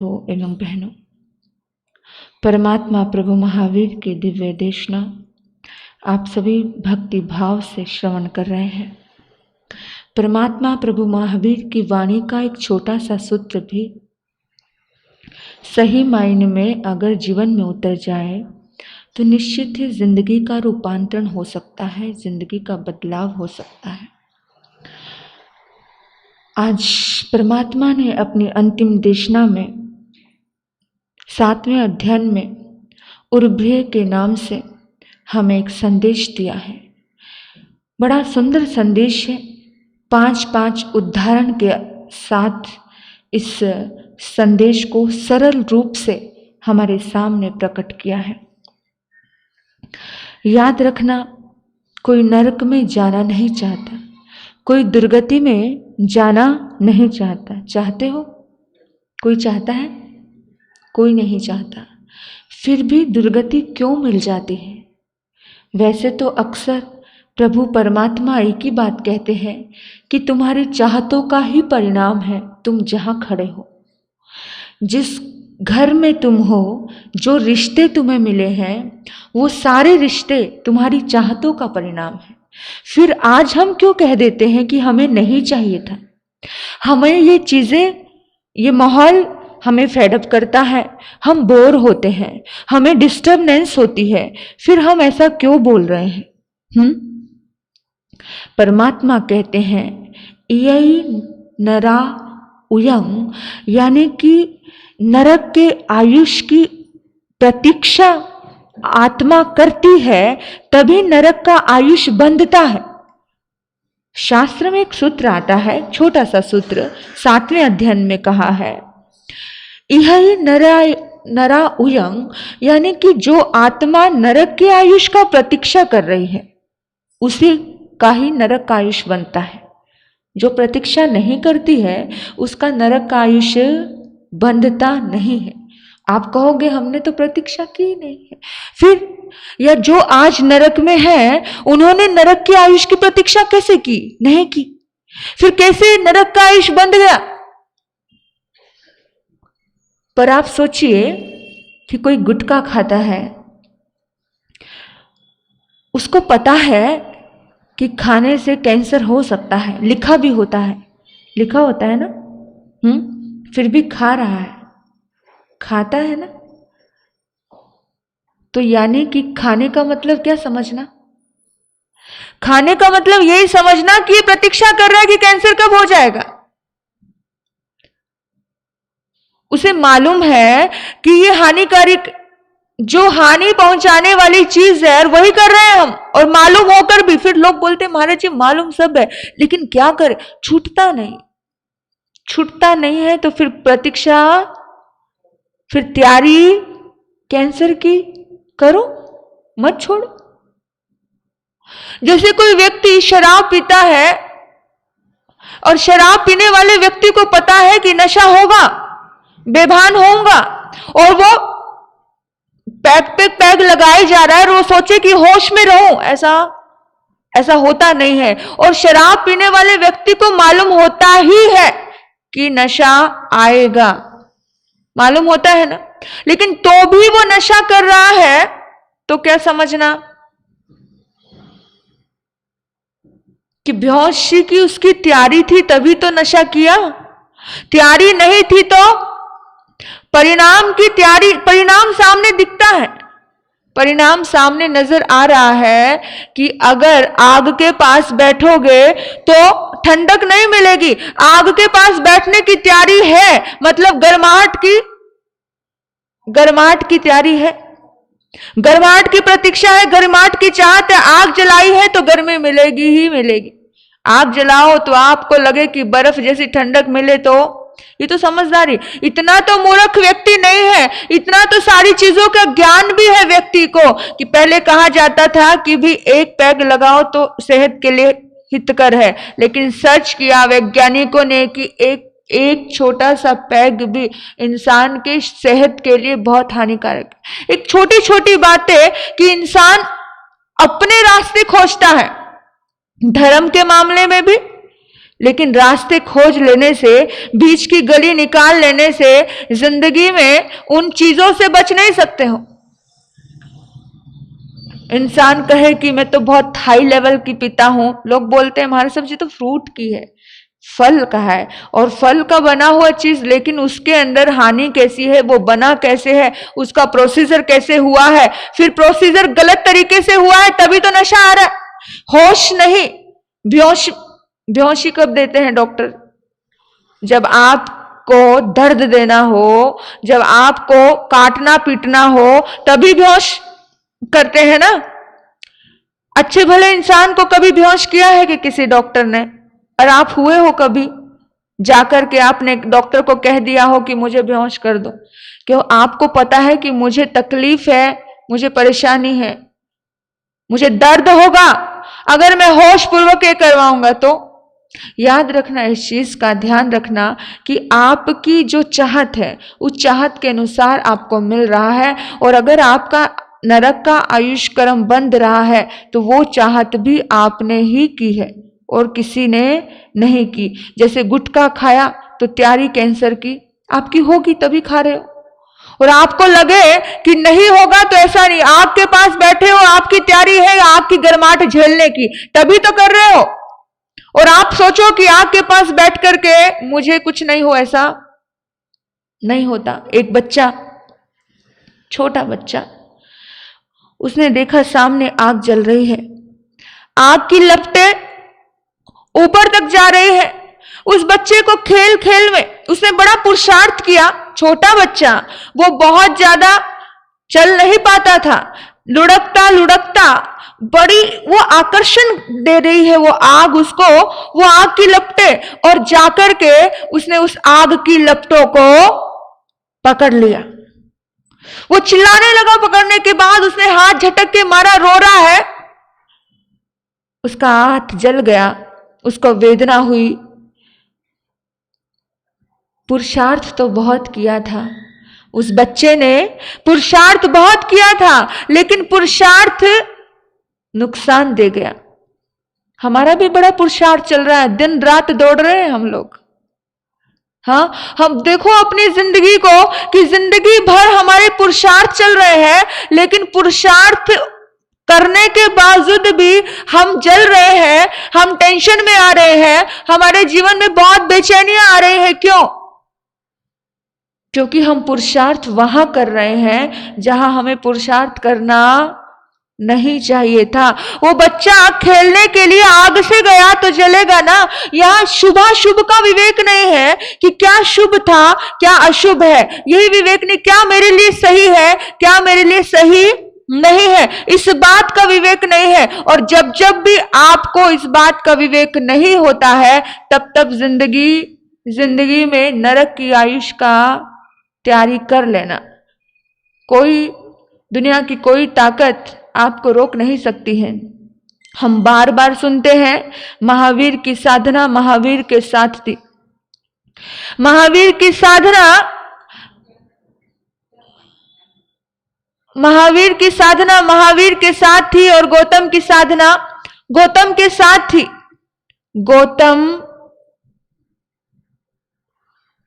एवं बहनों, परमात्मा प्रभु महावीर की दिव्य देशना आप सभी भक्ति भाव से श्रवण कर रहे हैं। परमात्मा प्रभु महावीर की वाणी का एक छोटा सा सूत्र भी सही मायने में अगर जीवन में उतर जाए तो निश्चित ही जिंदगी का रूपांतरण हो सकता है, जिंदगी का बदलाव हो सकता है। आज परमात्मा ने अपनी अंतिम देशना में 7वें अध्याय में उर्भ्य के नाम से हमें एक संदेश दिया है। बड़ा सुंदर संदेश है। 5 उदाहरण के साथ इस संदेश को सरल रूप से हमारे सामने प्रकट किया है। याद रखना, कोई नरक में जाना नहीं चाहता, कोई दुर्गति में जाना नहीं चाहता। चाहते हो? कोई चाहता है? कोई नहीं चाहता। फिर भी दुर्गति क्यों मिल जाती है? वैसे तो अक्सर प्रभु परमात्मा एक ही बात कहते हैं कि तुम्हारी चाहतों का ही परिणाम है तुम जहाँ खड़े हो। जिस घर में तुम हो, जो रिश्ते तुम्हें मिले हैं, वो सारे रिश्ते तुम्हारी चाहतों का परिणाम है। फिर आज हम क्यों कह देते हैं कि हमें नहीं चाहिए था, हमें ये चीज़ें, ये माहौल हमें फेडअप करता है, हम बोर होते हैं, हमें डिस्टर्बेंस होती है, फिर हम ऐसा क्यों बोल रहे हैं? परमात्मा कहते हैं यही नरा उयं, यानी कि नरक के आयुष की प्रतीक्षा आत्मा करती है, तभी नरक का आयुष बंधता है। शास्त्र में एक सूत्र आता है, छोटा सा सूत्र, 7वें अध्याय में कहा है यही नरा उयं, यानी कि जो आत्मा नरक के आयुष का प्रतीक्षा कर रही है उसी का ही नरक का आयुष बनता है। जो प्रतीक्षा नहीं करती है उसका नरक का आयुष बंधता नहीं है। आप कहोगे हमने तो प्रतीक्षा की नहीं है। फिर या जो आज नरक में है उन्होंने नरक के आयुष की प्रतीक्षा कैसे की? नहीं की। फिर कैसे नरक का आयुष बंध गया? पर आप सोचिए कि कोई गुटखा खाता है, उसको पता है कि खाने से कैंसर हो सकता है, लिखा भी होता है, लिखा होता है ना, फिर भी खा रहा है, खाता है ना। तो यानी कि खाने का मतलब क्या समझना? खाने का मतलब यही समझना कि ये प्रतीक्षा कर रहा है कि कैंसर कब हो जाएगा। उसे मालूम है कि ये हानिकारक, जो हानि पहुंचाने वाली चीज है वही कर रहे हैं हम, और मालूम होकर भी फिर लोग बोलते हैं महाराज जी मालूम सब है लेकिन क्या करें, छूटता नहीं है। तो फिर प्रतीक्षा, फिर तैयारी कैंसर की करो, मत छोड़ो। जैसे कोई व्यक्ति शराब पीता है और शराब पीने वाले व्यक्ति को पता है कि नशा होगा, बेभान होऊंगा, और वो पैग पे पैग लगाए जा रहा है और वो सोचे कि होश में रहूं, ऐसा होता नहीं है। और शराब पीने वाले व्यक्ति को मालूम होता ही है कि नशा आएगा, मालूम होता है ना, लेकिन तो भी वो नशा कर रहा है। तो क्या समझना कि बेहोशी की उसकी तैयारी थी तभी तो नशा किया, तैयारी नहीं थी तो परिणाम की तैयारी, परिणाम सामने दिखता है, परिणाम सामने नजर आ रहा है कि अगर आग के पास बैठोगे तो ठंडक नहीं मिलेगी। आग के पास बैठने की तैयारी है मतलब गर्माहट की तैयारी है, गर्माहट की प्रतीक्षा है, गर्माहट की चाहत है। आग जलाई है तो गर्मी मिलेगी ही मिलेगी। आग जलाओ तो आपको लगे कि बर्फ जैसी ठंडक मिले, तो ये तो समझदारी। इतना तो मूर्ख व्यक्ति नहीं है, इतना तो सारी चीजों का ज्ञान भी है व्यक्ति को कि पहले कहा जाता था कि भी एक पैग लगाओ तो सेहत के लिए हितकर है, लेकिन सर्च किया वैज्ञानिकों ने कि एक छोटा सा पैग भी इंसान के सेहत के लिए बहुत हानिकारक है। एक छोटी छोटी बातें कि इंसान अपने रास्ते खोजता है, धर्म के मामले में भी, लेकिन रास्ते खोज लेने से, बीच की गली निकाल लेने से जिंदगी में उन चीजों से बच नहीं सकते हो। इंसान कहे कि मैं तो बहुत हाई लेवल की पीता हूं, लोग बोलते हैं हमारी सब्जी तो फ्रूट की है, फल का है, और फल का बना हुआ चीज, लेकिन उसके अंदर हानि कैसी है, वो बना कैसे है, उसका प्रोसीजर कैसे हुआ है, फिर प्रोसीजर गलत तरीके से हुआ है तभी तो नशा आ रहा है। होश नहीं, बेहोशी कब देते हैं डॉक्टर? जब आपको दर्द देना हो, जब आपको काटना पीटना हो, तभी बेहोश करते हैं ना। अच्छे भले इंसान को कभी बेहोश किया है कि किसी डॉक्टर ने? और आप हुए हो कभी जाकर के आपने डॉक्टर को कह दिया हो कि मुझे बेहोश कर दो? क्यों? आपको पता है कि मुझे तकलीफ है, मुझे परेशानी है, मुझे दर्द होगा अगर मैं होश पूर्वक ये करवाऊंगा। तो याद रखना, इस चीज का ध्यान रखना कि आपकी जो चाहत है उस चाहत के अनुसार आपको मिल रहा है, और अगर आपका नरक का आयुष कर्म बंध रहा है तो वो चाहत भी आपने ही की है और किसी ने नहीं की। जैसे गुटखा खाया तो तैयारी कैंसर की आपकी होगी तभी खा रहे हो, और आपको लगे कि नहीं होगा तो ऐसा नहीं, आग के पास बैठे हो, आपकी तैयारी है आग की गर्माहट झेलने की, तभी तो कर रहे हो। और आप सोचो कि आग के पास बैठ करके मुझे कुछ नहीं हो, ऐसा नहीं होता। एक बच्चा, छोटा बच्चा, उसने देखा सामने आग जल रही है, आग की लपटें ऊपर तक जा रही है। उस बच्चे को खेल खेल में उसने बड़ा पुरुषार्थ किया। छोटा बच्चा, वो बहुत ज्यादा चल नहीं पाता था, लुढ़कता लुढ़कता बड़ी वो आकर्षण दे रही है वो आग उसको, वो आग की लपटें, और जाकर के उसने उस आग की लपटों को पकड़ लिया। वो चिल्लाने लगा, पकड़ने के बाद उसने हाथ झटक के मारा, रो रहा है, उसका हाथ जल गया, उसको वेदना हुई। पुरुषार्थ तो बहुत किया था उस बच्चे ने, पुरुषार्थ बहुत किया था, लेकिन पुरुषार्थ नुकसान दे गया। हमारा भी बड़ा पुरुषार्थ चल रहा है, दिन रात दौड़ रहे हैं हम लोग। हाँ, हम देखो अपनी जिंदगी को कि जिंदगी भर हमारे पुरुषार्थ चल रहे हैं, लेकिन पुरुषार्थ करने के बावजूद भी हम जल रहे हैं, हम टेंशन में आ रहे हैं, हमारे जीवन में बहुत बेचैनियां आ रही है। क्यों? क्योंकि हम पुरुषार्थ वहां कर रहे हैं जहां हमें पुरुषार्थ करना नहीं चाहिए था। वो बच्चा खेलने के लिए आग से गया तो जलेगा ना। यहाँ शुभ शुभ का विवेक नहीं है कि क्या शुभ था क्या अशुभ है, यही विवेक नहीं, क्या मेरे लिए सही है क्या मेरे लिए सही नहीं है, इस बात का विवेक नहीं है। और जब जब भी आपको इस बात का विवेक नहीं होता है, तब तब जिंदगी में नरक की आयुष का तैयारी कर लेना। कोई दुनिया की कोई ताकत आपको रोक नहीं सकती है। हम बार बार सुनते हैं महावीर की साधना महावीर के साथ थी। महावीर की साधना महावीर के साथ थी, और गौतम की साधना गौतम के साथ थी। गौतम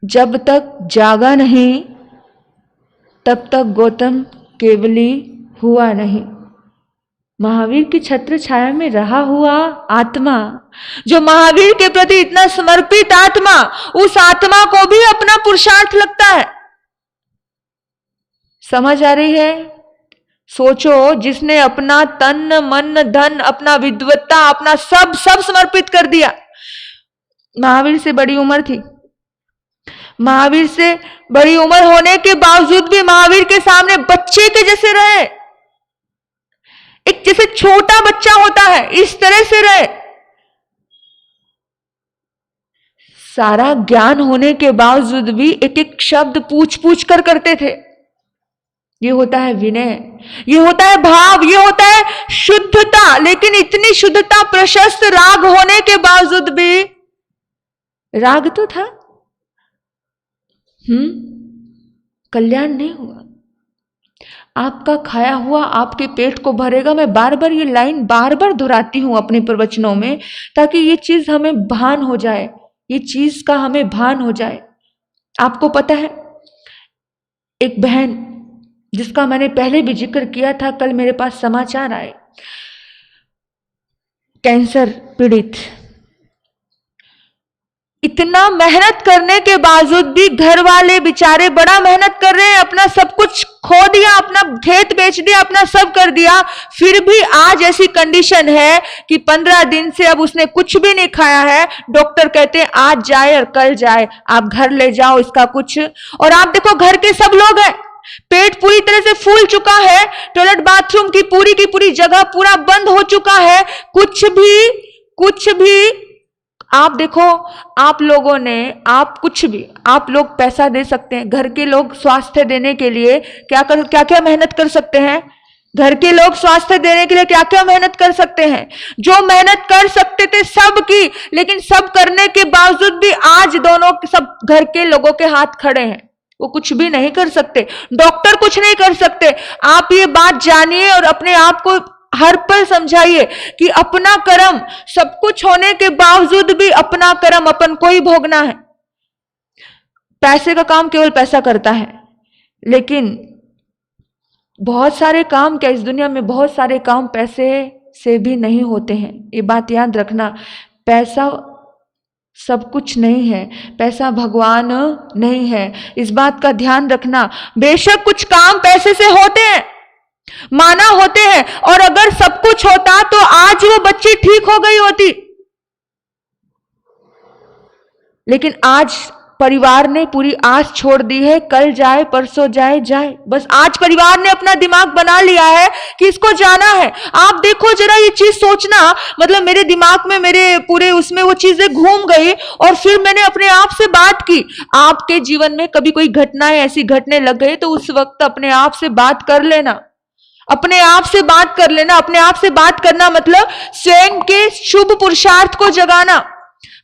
जब तक जागा नहीं तब तक गौतम केवली हुआ नहीं। महावीर की छत्र छाया में रहा हुआ आत्मा, जो महावीर के प्रति इतना समर्पित आत्मा, उस आत्मा को भी अपना पुरुषार्थ लगता है। समझ आ रही है? सोचो, जिसने अपना तन मन धन, अपना विद्वत्ता, अपना सब समर्पित कर दिया। महावीर से बड़ी उम्र थी, महावीर से बड़ी उम्र होने के बावजूद भी महावीर के सामने बच्चे के जैसे रहे, एक जैसे छोटा बच्चा होता है इस तरह से रहे। सारा ज्ञान होने के बावजूद भी एक एक शब्द पूछ कर करते थे। ये होता है विनय, ये होता है भाव, ये होता है शुद्धता। लेकिन इतनी शुद्धता, प्रशस्त राग होने के बावजूद भी, राग तो था, कल्याण नहीं हुआ। आपका खाया हुआ आपके पेट को भरेगा। मैं बार बार ये लाइन बार बार दोहराती हूँ अपने प्रवचनों में, ताकि ये चीज हमें भान हो जाए, ये चीज का हमें भान हो जाए। आपको पता है, एक बहन जिसका मैंने पहले भी जिक्र किया था, कल मेरे पास समाचार आए, कैंसर पीड़ित, इतना मेहनत करने के बावजूद भी घर वाले बेचारे बड़ा मेहनत कर रहे हैं, अपना सब कुछ खो दिया, अपना खेत बेच दिया, अपना सब कर दिया, फिर भी आज ऐसी कंडीशन है कि 15 दिन से अब उसने कुछ भी नहीं खाया है। डॉक्टर कहते हैं आज जाए और कल जाए, आप घर ले जाओ इसका कुछ। और आप देखो घर के सब लोग हैं, पेट पूरी तरह से फूल चुका है, टॉयलेट बाथरूम की पूरी जगह पूरा बंद हो चुका है, कुछ भी आप देखो, आप लोगों ने, आप कुछ भी, आप लोग पैसा दे सकते हैं, घर के लोग स्वास्थ्य देने के लिए क्या मेहनत कर सकते हैं, घर के लोग स्वास्थ्य देने के लिए क्या मेहनत कर सकते हैं, जो मेहनत कर सकते थे सब की, लेकिन सब करने के बावजूद भी आज दोनों सब घर के लोगों के हाथ खड़े हैं, वो कुछ भी नहीं कर सकते, डॉक्टर कुछ नहीं कर सकते। आप ये बात जानिए और अपने आप को हर पल समझाइए कि अपना कर्म, सब कुछ होने के बावजूद भी अपना कर्म अपन को ही भोगना है। पैसे का काम केवल पैसा करता है, लेकिन बहुत सारे काम, क्या इस दुनिया में बहुत सारे काम पैसे से भी नहीं होते हैं, ये बात याद रखना। पैसा सब कुछ नहीं है, पैसा भगवान नहीं है, इस बात का ध्यान रखना। बेशक कुछ काम पैसे से होते हैं, माना होते हैं, और अगर सब कुछ होता तो आज वो बच्ची ठीक हो गई होती, लेकिन आज परिवार ने पूरी आस छोड़ दी है, कल जाए परसों जाए। बस आज परिवार ने अपना दिमाग बना लिया है कि इसको जाना है। आप देखो जरा ये चीज सोचना, मतलब मेरे दिमाग में, मेरे पूरे उसमें वो चीजें घूम गई, और फिर मैंने अपने आप से बात की। आपके जीवन में कभी कोई घटनाएं ऐसी घटने लग गई तो उस वक्त अपने आप से बात कर लेना, अपने आप से बात कर लेना। अपने आप से बात करना मतलब स्वयं के शुभ पुरुषार्थ को जगाना।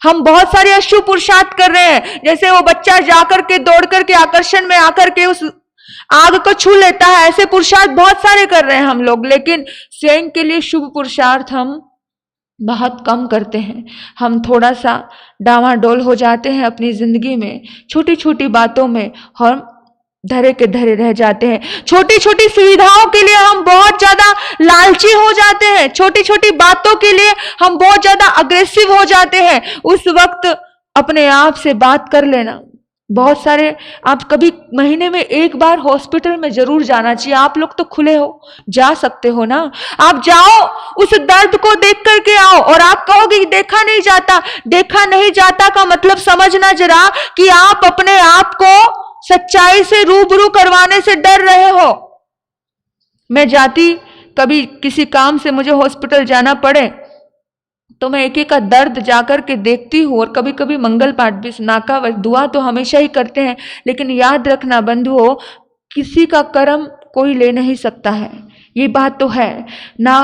हम बहुत सारे अशुभ पुरुषार्थ कर रहे हैं, जैसे वो बच्चा जाकर के दौड़ करके आकर्षण में आकर के उस आग को छू लेता है, ऐसे पुरुषार्थ बहुत सारे कर रहे हैं हम लोग, लेकिन स्वयं के लिए शुभ पुरुषार्थ हम बहुत कम करते हैं। हम थोड़ा सा डावाडोल हो जाते हैं अपनी जिंदगी में, छोटी छोटी बातों में हम धरे के धरे रह जाते हैं। छोटी छोटी सुविधाओं के लिए हम बहुत ज्यादा लालची हो जाते हैं, छोटी छोटी बातों के लिए हम बहुत ज्यादा अग्रेसिव हो जाते हैं। उस वक्त अपने आप से बात कर लेना। बहुत सारे, आप कभी महीने में एक बार हॉस्पिटल में जरूर जाना चाहिए। आप लोग तो खुले हो, जा सकते हो ना, आप जाओ, उस दर्द को देख करके आओ। और आप कहोगे देखा नहीं जाता, देखा नहीं जाता का मतलब समझना जरा कि आप अपने आप को सच्चाई से रूबरू करवाने से डर रहे हो। मैं जाती, कभी किसी काम से मुझे हॉस्पिटल जाना पड़े तो मैं एक एक का दर्द जाकर के देखती हूँ, और कभी कभी मंगल पाठ भी, नाका दुआ तो हमेशा ही करते हैं, लेकिन याद रखना बंधुओं, किसी का कर्म कोई ले नहीं सकता है, ये बात तो है। ना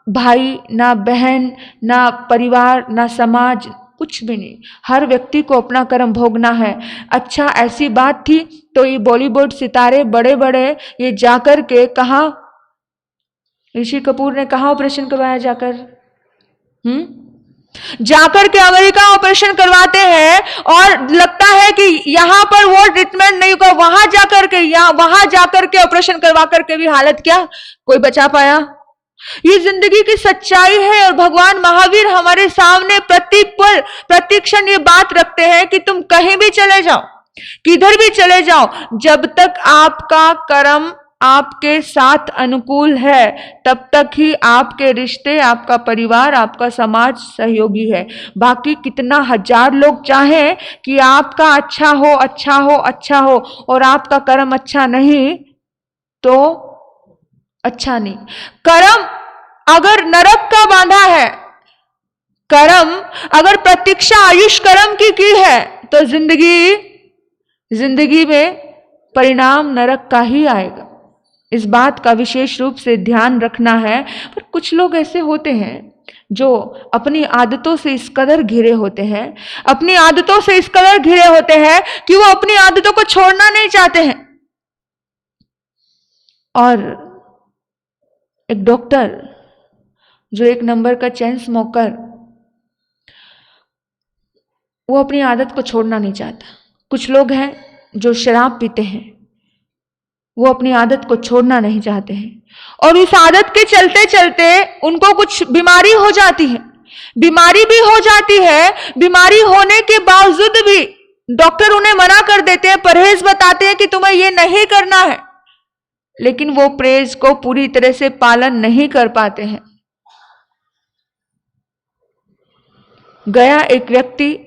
भाई, ना बहन, ना परिवार, ना समाज, कुछ भी नहीं। हर व्यक्ति को अपना कर्म भोगना है। अच्छा, ऐसी बात थी तो ये बॉलीवुड सितारे बड़े बड़े ये जाकर के कहा, ऋषि कपूर ने कहा ऑपरेशन करवाया जाकर, जाकर के अमेरिका ऑपरेशन करवाते हैं, और लगता है कि यहां पर वो ट्रीटमेंट नहीं होगा, वहां जाकर के ऑपरेशन करवा करके भी हालत क्या कोई बचा पाया। ये जिंदगी की सच्चाई है, और भगवान महावीर हमारे सामने प्रतिपल प्रतिक्षण ये बात रखते हैं कि तुम कहीं भी चले जाओ, किधर भी चले जाओ, जब तक आपका कर्म आपके साथ अनुकूल है तब तक ही आपके रिश्ते, आपका परिवार, आपका समाज सहयोगी है। बाकी कितना हजार लोग चाहें कि आपका अच्छा हो, अच्छा हो, अच्छा हो, और आपका कर्म अच्छा नहीं तो अच्छा नहीं। कर्म अगर नरक का बांधा है, कर्म अगर प्रतीक्षा आयुष कर्म की है तो जिंदगी में परिणाम नरक का ही आएगा। इस बात का विशेष रूप से ध्यान रखना है। पर कुछ लोग ऐसे होते हैं जो अपनी आदतों से इस कदर घिरे होते हैं, अपनी आदतों से इस कदर घिरे होते हैं कि वो अपनी आदतों को छोड़ना नहीं चाहते हैं। और एक डॉक्टर जो एक नंबर का चेन स्मोकर, वो अपनी आदत को छोड़ना नहीं चाहता। कुछ लोग हैं जो शराब पीते हैं, वो अपनी आदत को छोड़ना नहीं चाहते हैं, और उस आदत के चलते चलते उनको कुछ बीमारी हो जाती है। बीमारी भी हो जाती है, बीमारी होने के बावजूद भी डॉक्टर उन्हें मना कर देते हैं, परहेज बताते हैं कि तुम्हें ये नहीं करना है, लेकिन वो परहेज को पूरी तरह से पालन नहीं कर पाते हैं। गया एक व्यक्ति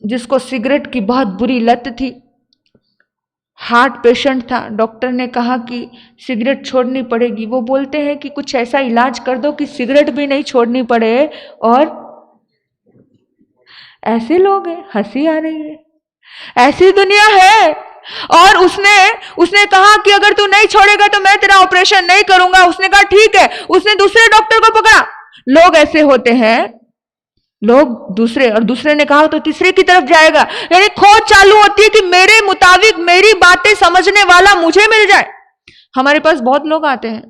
जिसको सिगरेट की बहुत बुरी लत थी, हार्ट पेशेंट था। डॉक्टर ने कहा कि सिगरेट छोड़नी पड़ेगी। वो बोलते हैं कि कुछ ऐसा इलाज कर दो कि सिगरेट भी नहीं छोड़नी पड़े। और ऐसे लोग हैं, हंसी आ रही है, ऐसी दुनिया है। और उसने कहा कि अगर तू नहीं छोड़ेगा तो मैं तेरा ऑपरेशन नहीं करूंगा। उसने कहा ठीक है। उसने दूसरे डॉक्टर को पकड़ा। लोग ऐसे होते हैं, लोग दूसरे, और दूसरे ने कहा तो तीसरे की तरफ जाएगा। यानी खोज चालू होती है कि मेरे मुताबिक मेरी बातें समझने वाला मुझे मिल जाए। हमारे पास बहुत लोग आते हैं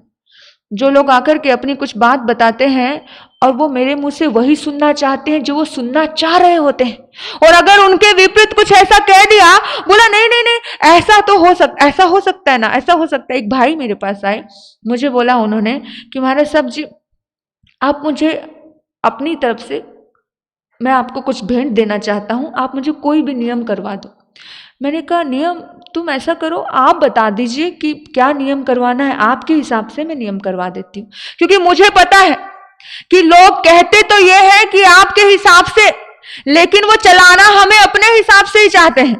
जो लोग आकर के अपनी कुछ बात बताते हैं और वो मेरे मुंह से वही सुनना चाहते हैं जो वो सुनना चाह रहे होते हैं। और अगर उनके विपरीत कुछ ऐसा कह दिया, बोला नहीं नहीं नहीं ऐसा तो हो सकता, ऐसा हो सकता है ना, ऐसा हो सकता है। एक भाई मेरे पास आए, मुझे बोला उन्होंने कि महाराज साहब जी, आप मुझे अपनी तरफ से, मैं आपको कुछ भेंट देना चाहता हूं, आप मुझे कोई भी नियम करवा दो। मैंने कहा नियम, तुम ऐसा करो, आप बता दीजिए कि क्या नियम करवाना है, आपके हिसाब से मैं नियम करवा देती हूँ। क्योंकि मुझे पता है कि लोग कहते तो ये है कि आपके हिसाब से, लेकिन वो चलाना हमें अपने हिसाब से ही चाहते हैं।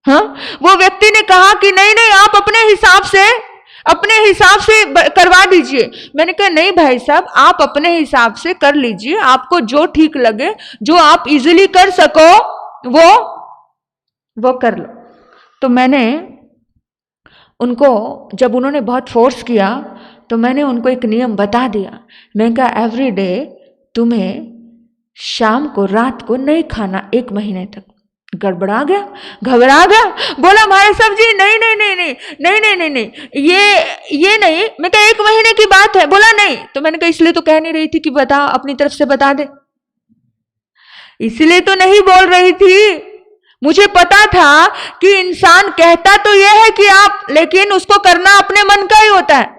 हाँ, वो व्यक्ति ने कहा कि नहीं नहीं आप अपने हिसाब से करवा दीजिए। मैंने कहा नहीं भाई साहब, आप अपने हिसाब से कर लीजिए, आपको जो ठीक लगे, जो आप इजीली कर सको वो कर लो। तो मैंने उनको, जब उन्होंने बहुत फोर्स किया तो मैंने उनको एक नियम बता दिया। मैं कहा एवरी डे तुम्हें शाम को, रात को नहीं खाना 1 महीने तक। गड़बड़ा गया, घबरा गया, बोला महाराज साहब जी नहीं नहीं नहीं नहीं नहीं नहीं नहीं नहीं ये नहीं। मैं कहा 1 महीने की बात है। बोला नहीं। तो मैंने कहा इसलिए तो कह नहीं रही थी कि बता, अपनी तरफ से बता दे। इसलिए तो नहीं बोल रही थी, मुझे पता था कि इंसान कहता तो यह है कि आप, लेकिन उसको करना अपने मन का ही होता है।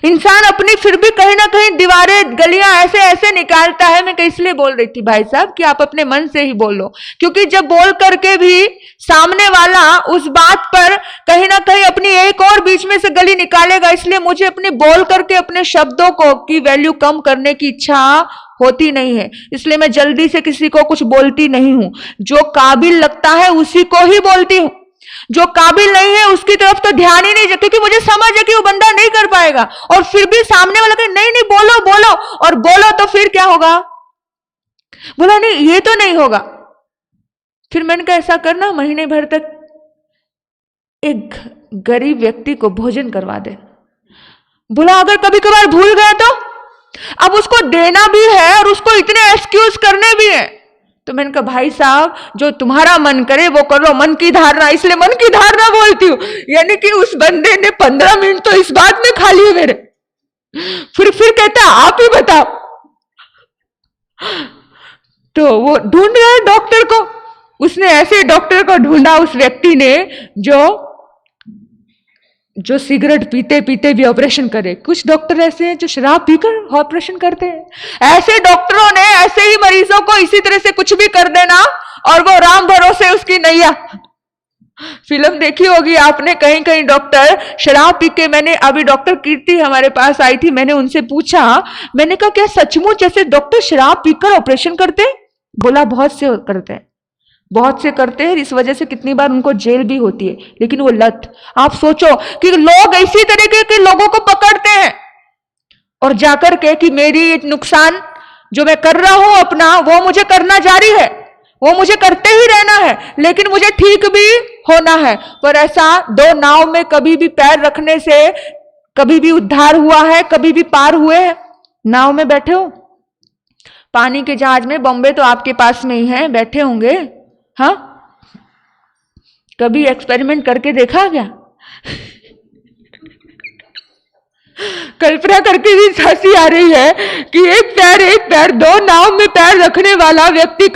इंसान अपनी फिर भी कहीं ना कहीं दीवारें, गलियां ऐसे ऐसे निकालता है। मैं इसलिए बोल रही थी भाई साहब कि आप अपने मन से ही बोलो, क्योंकि जब बोल करके भी सामने वाला उस बात पर कहीं ना कहीं अपनी एक और बीच में से गली निकालेगा। इसलिए मुझे अपने बोल करके अपने शब्दों को की वैल्यू कम करने की इच्छा होती नहीं है। इसलिए मैं जल्दी से किसी को कुछ बोलती नहीं हूं। जो काबिल लगता है उसी को ही बोलती हूं, जो काबिल नहीं है उसकी तरफ तो ध्यान ही नहीं, क्योंकि मुझे समझ है कि वो बंदा नहीं कर पाएगा। और फिर भी सामने वाला कहे नहीं नहीं बोलो बोलो, और बोलो तो फिर क्या होगा, बोला नहीं ये तो नहीं होगा। फिर मैंने कहा ऐसा करना, महीने भर तक एक गरीब व्यक्ति को भोजन करवा दे। बोला अगर कभी कभार भूल गया तो, अब उसको देना भी है और उसको इतने एक्सक्यूज करने भी है। तो मैंने कहा भाई साहब जो तुम्हारा मन करे वो करो, मन की धारणा, इसलिए मन की धारणा बोलती हूं। यानी कि उस बंदे ने 15 मिनट तो इस बात में खा लिए मेरे। फिर कहता आप ही बताओ। तो वो ढूंढ रहा है डॉक्टर को। उसने ऐसे डॉक्टर को ढूंढा उस व्यक्ति ने जो सिगरेट पीते पीते भी ऑपरेशन करे। कुछ डॉक्टर ऐसे हैं जो शराब पीकर ऑपरेशन करते हैं। ऐसे डॉक्टरों ने ऐसे ही मरीजों को इसी तरह से कुछ भी कर देना और वो राम भरोसे उसकी नैया। फिल्म देखी होगी आपने, कहीं कहीं डॉक्टर शराब पी के, मैंने अभी डॉक्टर कीर्ति हमारे पास आई थी, मैंने उनसे पूछा, मैंने कहा क्या सचमुच जैसे डॉक्टर शराब पीकर ऑपरेशन करते? बोला बहुत से करते हैं, बहुत से करते हैं। इस वजह से कितनी बार उनको जेल भी होती है। लेकिन वो लत, आप सोचो कि लोग इसी तरीके के लोगों को पकड़ते हैं और जाकर के कि मेरी नुकसान जो मैं कर रहा हूं अपना, वो मुझे करना जारी है, वो मुझे करते ही रहना है, लेकिन मुझे ठीक भी होना है। पर ऐसा 2 नाव में कभी भी पैर रखने से कभी भी उद्धार हुआ है, कभी भी पार हुए हैं? नाव में बैठे हो, पानी के जहाज में, बॉम्बे तो आपके पास में ही है, बैठे होंगे। हाँ, कभी एक्सपेरिमेंट करके देखा क्या? कल्पना करके भी हंसी आ रही है कि एक पैर दो नाव में पैर रखने वाला व्यक्ति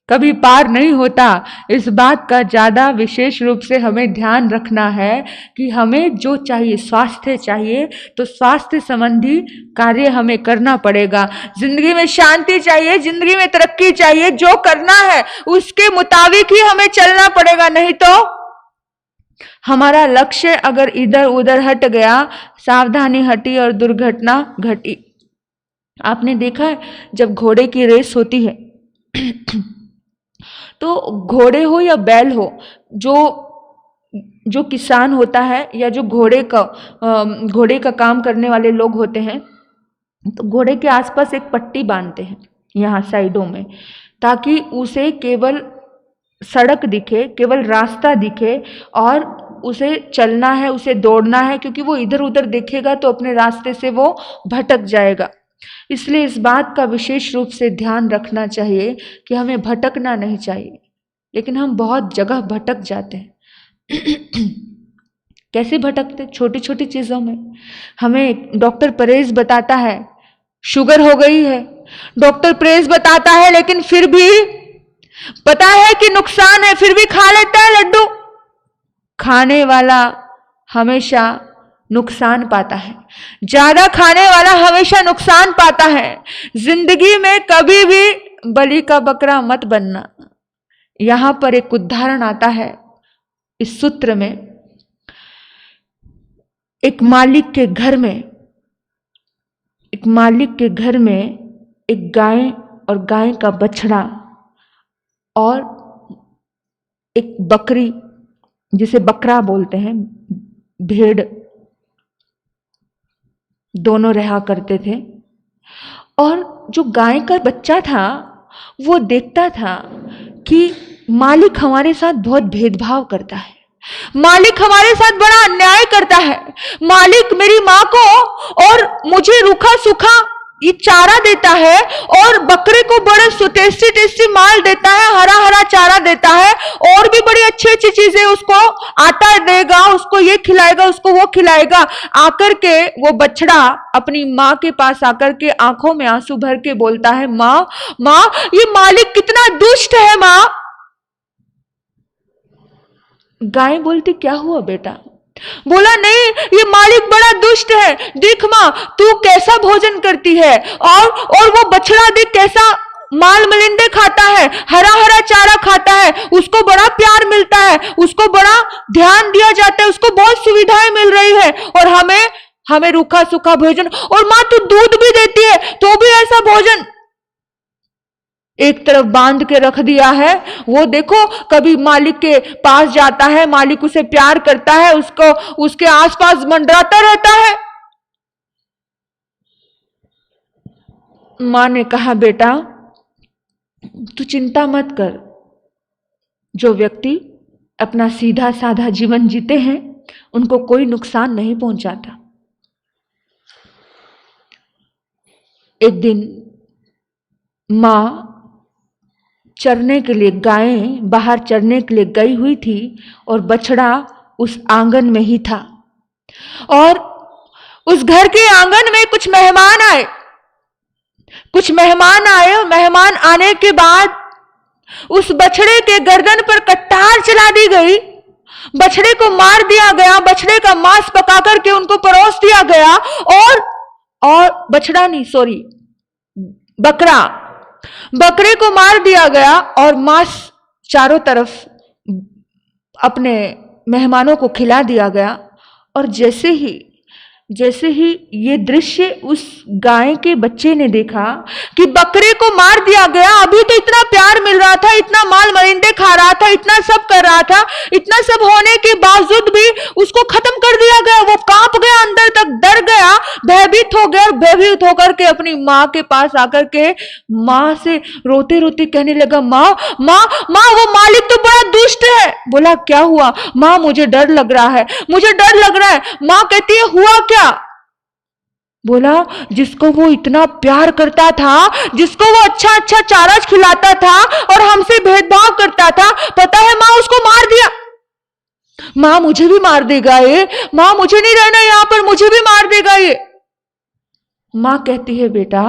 कभी पार नहीं होता। इस बात का ज्यादा विशेष रूप से हमें ध्यान रखना है कि हमें जो चाहिए, स्वास्थ्य चाहिए तो स्वास्थ्य संबंधी कार्य हमें करना पड़ेगा। जिंदगी में शांति चाहिए, जिंदगी में तरक्की चाहिए, जो करना है उसके मुताबिक ही हमें चलना पड़ेगा। नहीं तो हमारा लक्ष्य अगर इधर उधर हट गया, सावधानी हटी और दुर्घटना घटी। आपने देखा है जब घोड़े की रेस होती है तो घोड़े हो या बैल हो, जो किसान होता है या जो घोड़े का काम करने वाले लोग होते हैं, तो घोड़े के आसपास एक पट्टी बांधते हैं यहाँ साइडों में, ताकि उसे केवल सड़क दिखे, केवल रास्ता दिखे और उसे चलना है, उसे दौड़ना है, क्योंकि वो इधर उधर देखेगा तो अपने रास्ते से वो भटक जाएगा। इसलिए इस बात का विशेष रूप से ध्यान रखना चाहिए कि हमें भटकना नहीं चाहिए, लेकिन हम बहुत जगह भटक जाते हैं। कैसे भटकते? छोटी छोटी चीजों में। हमें डॉक्टर परहेज बताता है, शुगर हो गई है, डॉक्टर परहेज बताता है, लेकिन फिर भी पता है कि नुकसान है, फिर भी खा लेता है लड्डू। खाने वाला हमेशा नुकसान पाता है, ज्यादा खाने वाला हमेशा नुकसान पाता है। जिंदगी में कभी भी बलि का बकरा मत बनना। यहां पर एक उदाहरण आता है इस सूत्र में। एक मालिक के घर में एक गाय और गाय का बछड़ा और एक बकरी, जिसे बकरा बोलते हैं, भेड़, दोनों रहा करते थे। और जो गाय का बच्चा था वो देखता था कि मालिक हमारे साथ बहुत भेदभाव करता है, मालिक हमारे साथ बड़ा अन्याय करता है। मालिक मेरी माँ को और मुझे रूखा सूखा ये चारा देता है और बकरे को बड़े टेस्टी टेस्टी माल देता है, हरा हरा चारा देता है, और भी बड़ी अच्छी अच्छी चीजें, उसको आटा देगा, उसको ये खिलाएगा, उसको वो खिलाएगा। आकर के वो बछड़ा अपनी माँ के पास आकर के आंखों में आंसू भर के बोलता है, माँ माँ ये मालिक कितना दुष्ट है माँ। गाय बोलती, क्या हुआ बेटा? बोला, नहीं ये मालिक बड़ा दुष्ट है, देख माँ तू कैसा भोजन करती है, और वो बछड़ा देख कैसा माल मलिंदे खाता है, हरा हरा चारा खाता है, उसको बड़ा प्यार मिलता है, उसको बड़ा ध्यान दिया जाता है, उसको बहुत सुविधाएं मिल रही है, और हमें रूखा सूखा भोजन, और माँ तू दूध भी देती है तो भी ऐसा भोजन एक तरफ बांध के रख दिया है। वो देखो कभी मालिक के पास जाता है, मालिक उसे प्यार करता है, उसको उसके आसपास मंडराता रहता है। मां ने कहा, बेटा तू चिंता मत कर, जो व्यक्ति अपना सीधा साधा जीवन जीते हैं उनको कोई नुकसान नहीं पहुंचाता। एक दिन मां चरने के लिए, गायें बाहर चरने के लिए गई हुई थी और बछड़ा उस आंगन में ही था, और उस घर के आंगन में कुछ मेहमान आए और मेहमान आने के बाद उस बछड़े के गर्दन पर कटार चला दी गई, बछड़े को मार दिया गया, बछड़े का मांस पका करके उनको परोस दिया गया, और बकरे को मार दिया गया और मांस चारों तरफ अपने मेहमानों को खिला दिया गया। और जैसे ही ये दृश्य उस गाय के बच्चे ने देखा कि बकरे को मार दिया गया, अभी तो इतना प्यार मिल रहा था, इतना माल मरिंदे खा रहा था, इतना सब कर रहा था, इतना सब होने के बावजूद भी उसको खत्म कर दिया गया। वो कांप गया, अंदर तक डर गया, भयभीत हो गया, और भयभीत होकर के अपनी माँ के पास आकर के माँ से रोते रोते कहने लगा, माँ माँ माँ वो मालिक तो बड़ा दुष्ट है। बोला, क्या हुआ? माँ मुझे डर लग रहा है, मुझे डर लग रहा है। माँ कहती है, हुआ क्या? बोला, जिसको वो इतना प्यार करता था, जिसको वो अच्छा अच्छा चारा खिलाता था और हमसे भेदभाव करता था, पता है माँ उसको मार दिया। मां मुझे भी मार देगा ये, मां मुझे नहीं रहना यहां पर, मुझे भी मार देगा ये। मां कहती है बेटा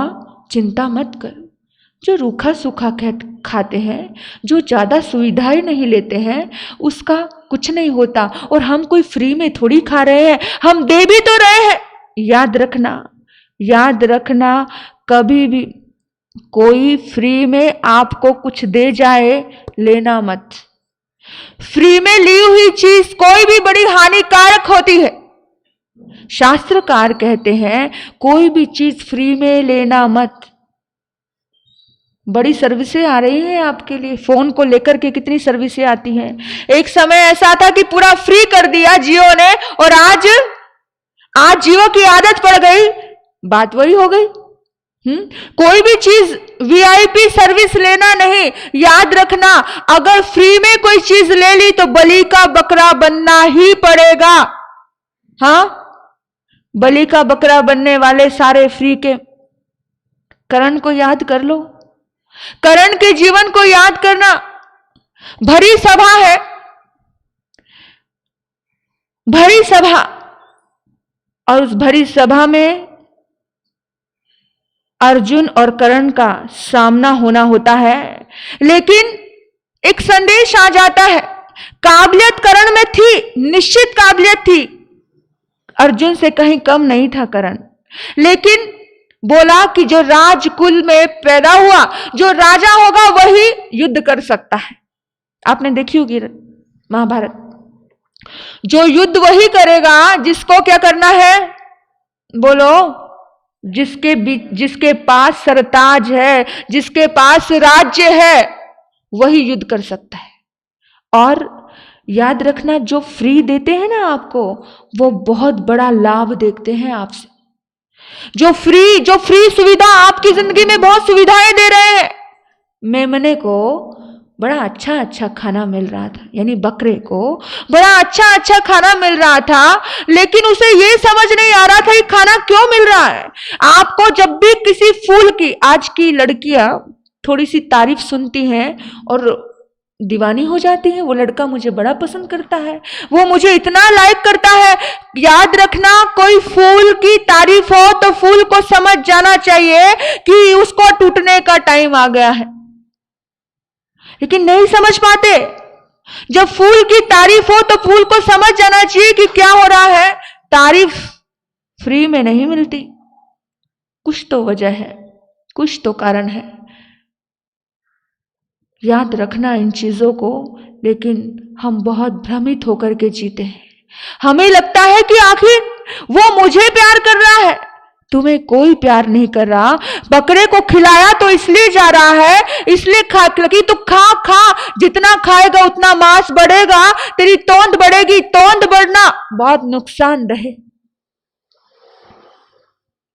चिंता मत कर, जो रूखा सूखा खाते हैं, जो ज्यादा सुविधाएं नहीं लेते हैं, उसका कुछ नहीं होता। और हम कोई फ्री में थोड़ी खा रहे हैं, हम दे भी तो रहे हैं। याद रखना, याद रखना, कभी भी कोई फ्री में आपको कुछ दे जाए लेना मत। फ्री में ली हुई चीज कोई भी बड़ी हानिकारक होती है। शास्त्रकार कहते हैं कोई भी चीज फ्री में लेना मत। बड़ी सर्विसें आ रही हैं आपके लिए, फोन को लेकर के कितनी सर्विसें आती हैं। एक समय ऐसा था कि पूरा फ्री कर दिया जियो ने, और आज जियो की आदत पड़ गई, बात वही हो गई। कोई भी चीज वीआईपी सर्विस लेना नहीं। याद रखना, अगर फ्री में कोई चीज ले ली तो बलि का बकरा बनना ही पड़ेगा। हाँ, बलि का बकरा बनने वाले सारे फ्री के। करण को याद कर लो, करण के जीवन को याद करना। भरी सभा है, भरी सभा, और उस भरी सभा में अर्जुन और कर्ण का सामना होना होता है, लेकिन एक संदेश आ जाता है। काबिलियत कर्ण में थी, निश्चित काबिलियत थी, अर्जुन से कहीं कम नहीं था कर्ण, लेकिन बोला कि जो राजकुल में पैदा हुआ, जो राजा होगा वही युद्ध कर सकता है। आपने देखी होगी महाभारत, जो युद्ध वही करेगा जिसको क्या करना है, बोलो, जिसके पास सरताज है, जिसके पास राज्य है, वही युद्ध कर सकता है। और याद रखना, जो फ्री देते हैं ना आपको, वो बहुत बड़ा लाभ देखते हैं आपसे। जो फ्री सुविधा, आपकी जिंदगी में बहुत सुविधाएं दे रहे हैं। मेमने को बड़ा अच्छा खाना मिल रहा था, यानी बकरे को बड़ा अच्छा खाना मिल रहा था, लेकिन उसे यह समझ नहीं आ रहा था कि खाना क्यों मिल रहा है। आपको जब भी किसी फूल की, आज की लड़कियां थोड़ी सी तारीफ सुनती हैं और दीवानी हो जाती हैं, वो लड़का मुझे बड़ा पसंद करता है, वो मुझे इतना लाइक करता है। याद रखना, कोई फूल की तारीफ हो तो फूल को समझ जाना चाहिए कि उसको टूटने का टाइम आ गया है, लेकिन नहीं समझ पाते। जब फूल की तारीफ हो तो फूल को समझ जाना चाहिए कि क्या हो रहा है। तारीफ फ्री में नहीं मिलती, कुछ तो वजह है, कुछ तो कारण है। याद रखना इन चीजों को। लेकिन हम बहुत भ्रमित होकर के जीते हैं। हमें लगता है कि आखिर वो मुझे प्यार कर रहा है। तुम्हें कोई प्यार नहीं कर रहा। बकरे को खिलाया तो इसलिए जा रहा है, इसलिए खा लगी तो खा, जितना खाएगा उतना मांस बढ़ेगा, तेरी तोंद बढ़ेगी। तोंद बढ़ना बहुत नुकसानदेह है।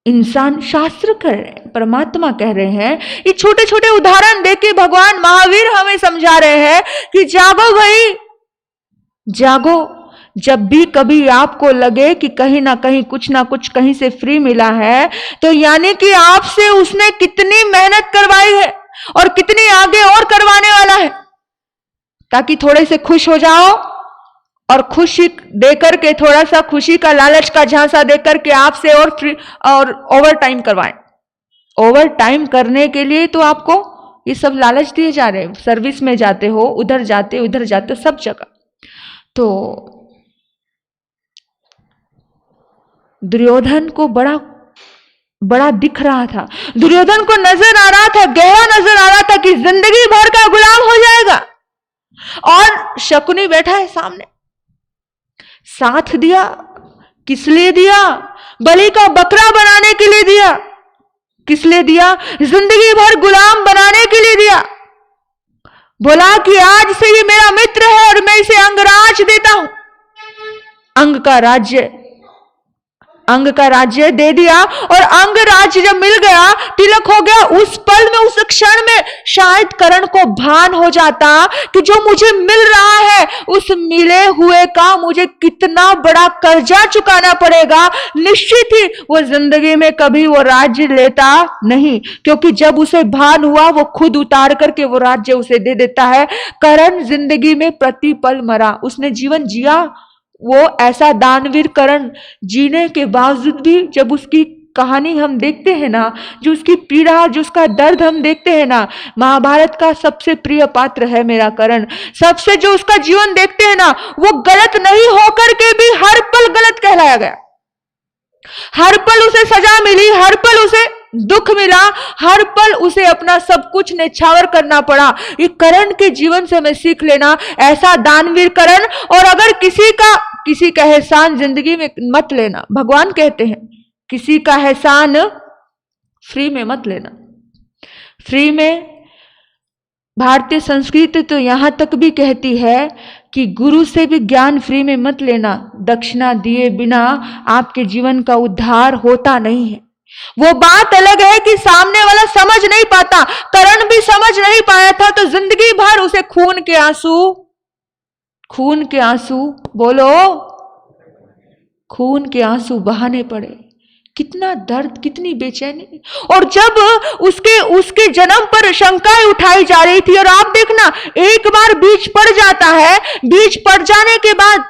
इंसान, शास्त्र कह रहे हैं, परमात्मा कह रहे हैं, ये छोटे छोटे उदाहरण देके भगवान महावीर हमें समझा रहे हैं कि जागो भाई, जागो। जब भी कभी आपको लगे कि कहीं ना कहीं कुछ ना कुछ कहीं से फ्री मिला है, तो यानी कि आपसे उसने कितनी मेहनत करवाई है और कितनी आगे और करवाने वाला है, ताकि थोड़े से खुश हो जाओ और खुशी देकर के, थोड़ा सा खुशी का लालच का झांसा देकर के आपसे और ओवर टाइम करवाएं। ओवर टाइम करने के लिए तो आपको ये सब लालच दिए जा रहे हैं। सर्विस में जाते हो, उधर जाते सब जगह। तो दुर्योधन को बड़ा दिख रहा था, दुर्योधन को नजर आ रहा था, गहरा नजर आ रहा था कि जिंदगी भर का गुलाम हो जाएगा। और शकुनी बैठा है सामने, साथ दिया, किस लिए दिया? बलि का बकरा बनाने के लिए दिया। किस लिए दिया? जिंदगी भर गुलाम बनाने के लिए दिया। बोला कि आज से ये मेरा मित्र है और मैं इसे अंगराज देता हूं। अंग का राज्य अंग का राज्य दे दिया, और अंग राज्य जब मिल गया, तिलक हो गया, उस पल में, उस क्षण में शायद करण को भान हो जाता कि जो मुझे मिल रहा है, उस मिले हुए का मुझे कितना बड़ा कर्जा चुकाना पड़ेगा। निश्चित ही वो जिंदगी में कभी वो राज्य लेता नहीं, क्योंकि जब उसे भान हुआ, वो खुद उतार करके वो राज्य उसे दे देता है। करण जिंदगी में प्रतिपल मरा, उसने जीवन जिया, वो ऐसा दानवीर करण जीने के बावजूद भी जब उसकी कहानी हम देखते हैं ना, जो उसकी पीड़ा, जो उसका दर्द हम देखते हैं ना, महाभारत का सबसे प्रिय पात्र है मेरा करण। सबसे जो उसका जीवन देखते हैं ना, वो गलत नहीं होकर के भी हर पल गलत कहलाया गया, हर पल उसे सजा मिली, हर पल उसे दुख मिला, हर पल उसे अपना सब कुछ निछावर करना पड़ा। ये करण के जीवन से हमें सीख लेना, ऐसा दानवीर करण। और अगर किसी का एहसान जिंदगी में मत लेना, भगवान कहते हैं किसी का एहसान फ्री में मत लेना। फ्री में भारतीय संस्कृति तो यहां तक भी कहती है कि गुरु से भी ज्ञान फ्री में मत लेना, दक्षिणा दिए बिना आपके जीवन का उद्धार होता नहीं है। वो बात अलग है कि सामने वाला समझ नहीं पाता, करण भी समझ नहीं पाया था, तो जिंदगी भर उसे खून के आंसू बोलो, खून के आंसू बहाने पड़े। कितना दर्द, कितनी बेचैनी। और जब उसके जन्म पर शंकाएं उठाई जा रही थी, और आप देखना एक बार बीज पड़ जाता है, बीज पड़ जाने के बाद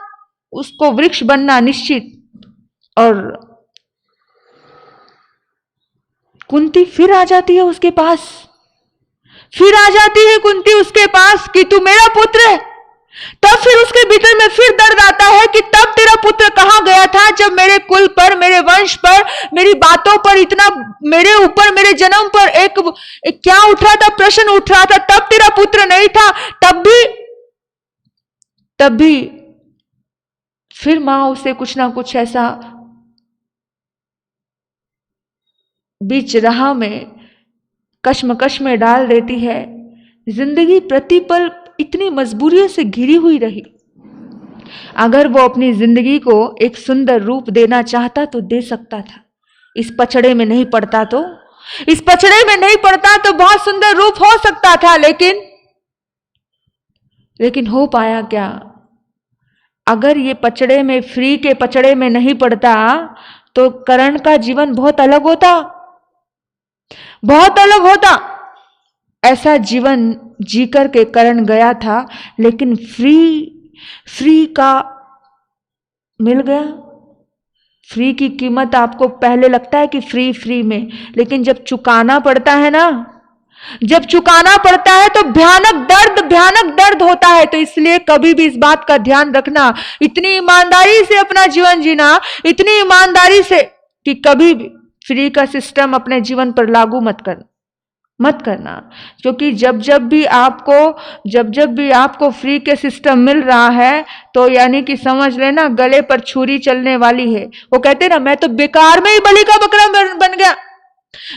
उसको वृक्ष बनना निश्चित। और कुंती फिर आ जाती है उसके पास, फिर आ जाती है कुंती उसके पास कि तू मेरा पुत्र है। तब फिर उसके भीतर में फिर दर्द आता है कि तब तेरा पुत्र कहां गया था, जब मेरे कुल पर, मेरे वंश पर, मेरी बातों पर इतना, मेरे ऊपर, मेरे जन्म पर एक क्या उठ रहा था, प्रश्न उठ रहा था। तब तेरा पुत्र नहीं था, तब भी फिर मां उसे कुछ ना कुछ ऐसा बीच राह में कश्मकश में डाल देती है। जिंदगी प्रतिपल इतनी मजबूरियों से घिरी हुई रही। अगर वो अपनी जिंदगी को एक सुंदर रूप देना चाहता तो दे सकता था। इस पचड़े में नहीं पड़ता तो बहुत सुंदर रूप हो सकता था, लेकिन हो पाया क्या? अगर ये पचड़े में, फ्री के पचड़े में नहीं पड़ता तो करण का जीवन बहुत अलग होता। ऐसा जीवन जीकर के करण गया था, लेकिन फ्री का मिल गया। फ्री की कीमत आपको पहले लगता है कि फ्री में, लेकिन जब चुकाना पड़ता है ना, जब चुकाना पड़ता है तो भयानक दर्द होता है। तो इसलिए कभी भी इस बात का ध्यान रखना, इतनी ईमानदारी से अपना जीवन जीना, इतनी ईमानदारी से कि कभी भी फ्री का सिस्टम अपने जीवन पर लागू मत करना। क्योंकि जब भी आपको फ्री के सिस्टम मिल रहा है, तो यानी कि समझ लेना गले पर छुरी चलने वाली है। वो कहते ना, मैं तो बेकार में ही बलि का बकरा बन गया।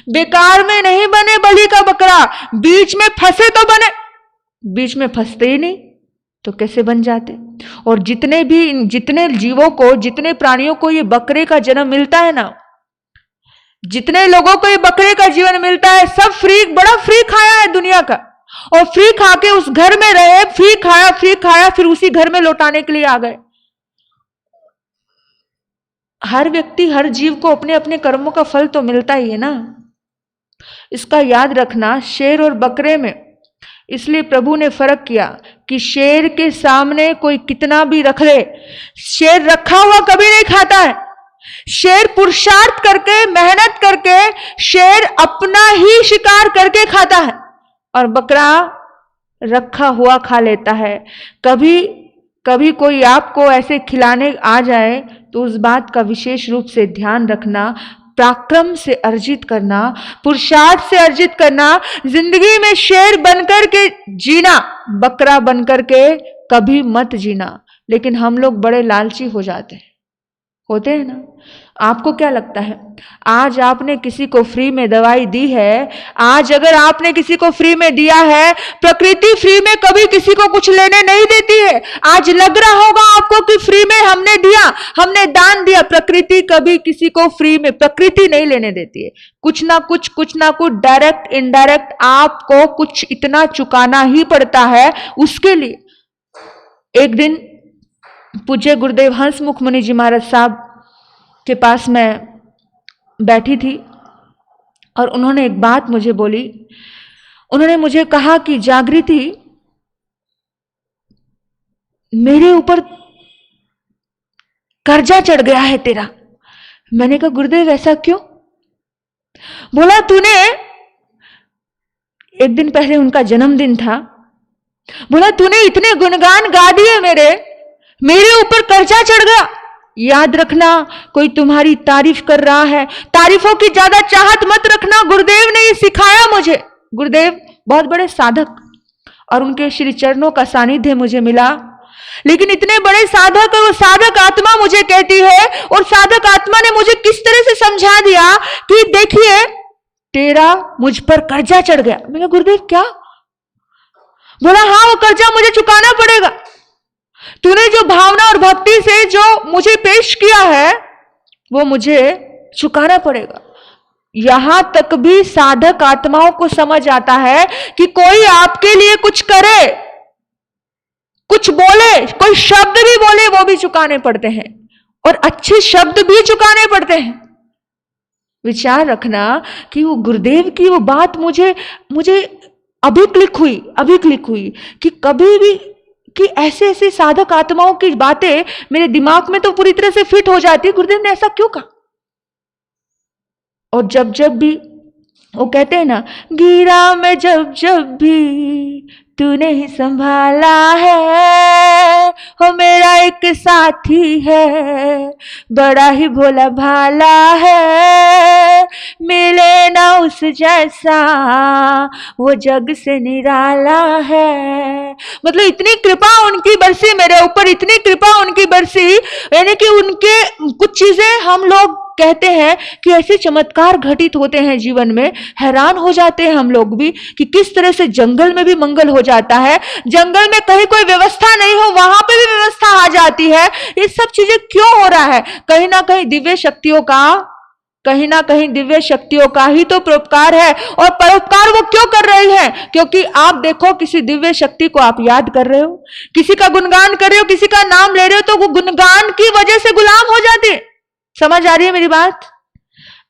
बेकार में नहीं बने बलि का बकरा, बीच में फंसे तो बने, बीच में फंसते ही नहीं तो कैसे बन जाते। और जितने जीवों को, जितने प्राणियों को ये बकरे का जन्म मिलता है ना, जितने लोगों को ये बकरे का जीवन मिलता है, सब बड़ा फ्री खाया है दुनिया का, और फ्री खा के उस घर में रहे, फ्री खाया, फिर उसी घर में लौटाने के लिए आ गए। हर व्यक्ति, हर जीव को अपने अपने कर्मों का फल तो मिलता ही है ना, इसका याद रखना। शेर और बकरे में इसलिए प्रभु ने फर्क किया कि शेर के सामने कोई कितना भी रख ले, शेर रखा हुआ कभी नहीं खाता है। शेर पुरुषार्थ करके, मेहनत करके, शेर अपना ही शिकार करके खाता है, और बकरा रखा हुआ खा लेता है। कभी कोई आपको ऐसे खिलाने आ जाए तो उस बात का विशेष रूप से ध्यान रखना। पराक्रम से अर्जित करना, पुरुषार्थ से अर्जित करना। जिंदगी में शेर बनकर के जीना, बकरा बनकर के कभी मत जीना। लेकिन हम लोग बड़े लालची होते हैं ना। आपको क्या लगता है, आज आपने किसी को फ्री में दवाई दी है, आज अगर आपने किसी को फ्री में दिया है, प्रकृति फ्री में कभी किसी को कुछ लेने नहीं देती है। आज लग रहा होगा आपको कि फ्री में हमने दिया, हमने दान दिया। प्रकृति कभी किसी को फ्री में प्रकृति नहीं लेने देती है। कुछ ना कुछ डायरेक्ट इनडायरेक्ट आपको कुछ इतना चुकाना ही पड़ता है उसके लिए। एक दिन पूज्य गुरुदेव हंसमुख मुनि जी महाराज साहब के पास मैं बैठी थी और उन्होंने एक बात मुझे बोली। उन्होंने मुझे कहा कि जागृति, मेरे ऊपर कर्जा चढ़ गया है तेरा। मैंने कहा गुरुदेव ऐसा क्यों? बोला तूने, एक दिन पहले उनका जन्मदिन था, बोला तूने इतने गुणगान गा दिए मेरे ऊपर कर्जा चढ़ गया। याद रखना, कोई तुम्हारी तारीफ कर रहा है, तारीफों की ज्यादा चाहत मत रखना। गुरुदेव ने ये सिखाया मुझे। गुरुदेव बहुत बड़े साधक और उनके श्री चरणों का सानिध्य मुझे मिला, लेकिन इतने बड़े साधक और साधक आत्मा मुझे कहती है, और साधक आत्मा ने मुझे किस तरह से समझा दिया कि देखिए तेरा मुझ पर कर्जा चढ़ गया। मैंने कहा गुरुदेव क्या? बोला हाँ, वो कर्जा मुझे चुकाना पड़ेगा। तूने जो भावना और भक्ति से जो मुझे पेश किया है वो मुझे चुकाना पड़ेगा। यहां तक भी साधक आत्माओं को समझ आता है कि कोई आपके लिए कुछ करे, कुछ बोले, कोई शब्द भी बोले, वो भी चुकाने पड़ते हैं, और अच्छे शब्द भी चुकाने पड़ते हैं। विचार रखना कि वो गुरुदेव की वो बात मुझे अभी क्लिक हुई कि कभी भी कि ऐसे ऐसे साधक आत्माओं की बातें मेरे दिमाग में तो पूरी तरह से फिट हो जाती है। गुरुदेव ने ऐसा क्यों कहा? और जब भी वो कहते हैं ना, गिरा मैं जब भी तूने ही संभाला है, हो मेरा एक साथी है, बड़ा ही भोला भाला है, मिले ना उस जैसा वो जग से निराला है। मतलब इतनी कृपा उनकी बरसी मेरे ऊपर, इतनी कृपा उनकी बरसी, यानी कि उनके कुछ चीजें हम लोग कहते हैं कि ऐसे चमत्कार घटित होते हैं जीवन में, हैरान हो जाते हैं हम लोग भी कि किस तरह से जंगल में भी मंगल हो जाता है। जंगल में कहीं कोई व्यवस्था नहीं हो, वहां पे भी व्यवस्था आ जाती है। ये सब चीजें क्यों हो रहा है? कहीं ना कहीं दिव्य शक्तियों का ही तो परोपकार है। और परोपकार वो क्यों कर रही है? क्योंकि आप देखो, किसी दिव्य शक्ति को आप याद कर रहे हो, किसी का गुणगान कर रहे हो, किसी का नाम ले रहे हो, तो वो गुणगान की वजह से गुलाम हो जाते। समझ आ रही है मेरी बात?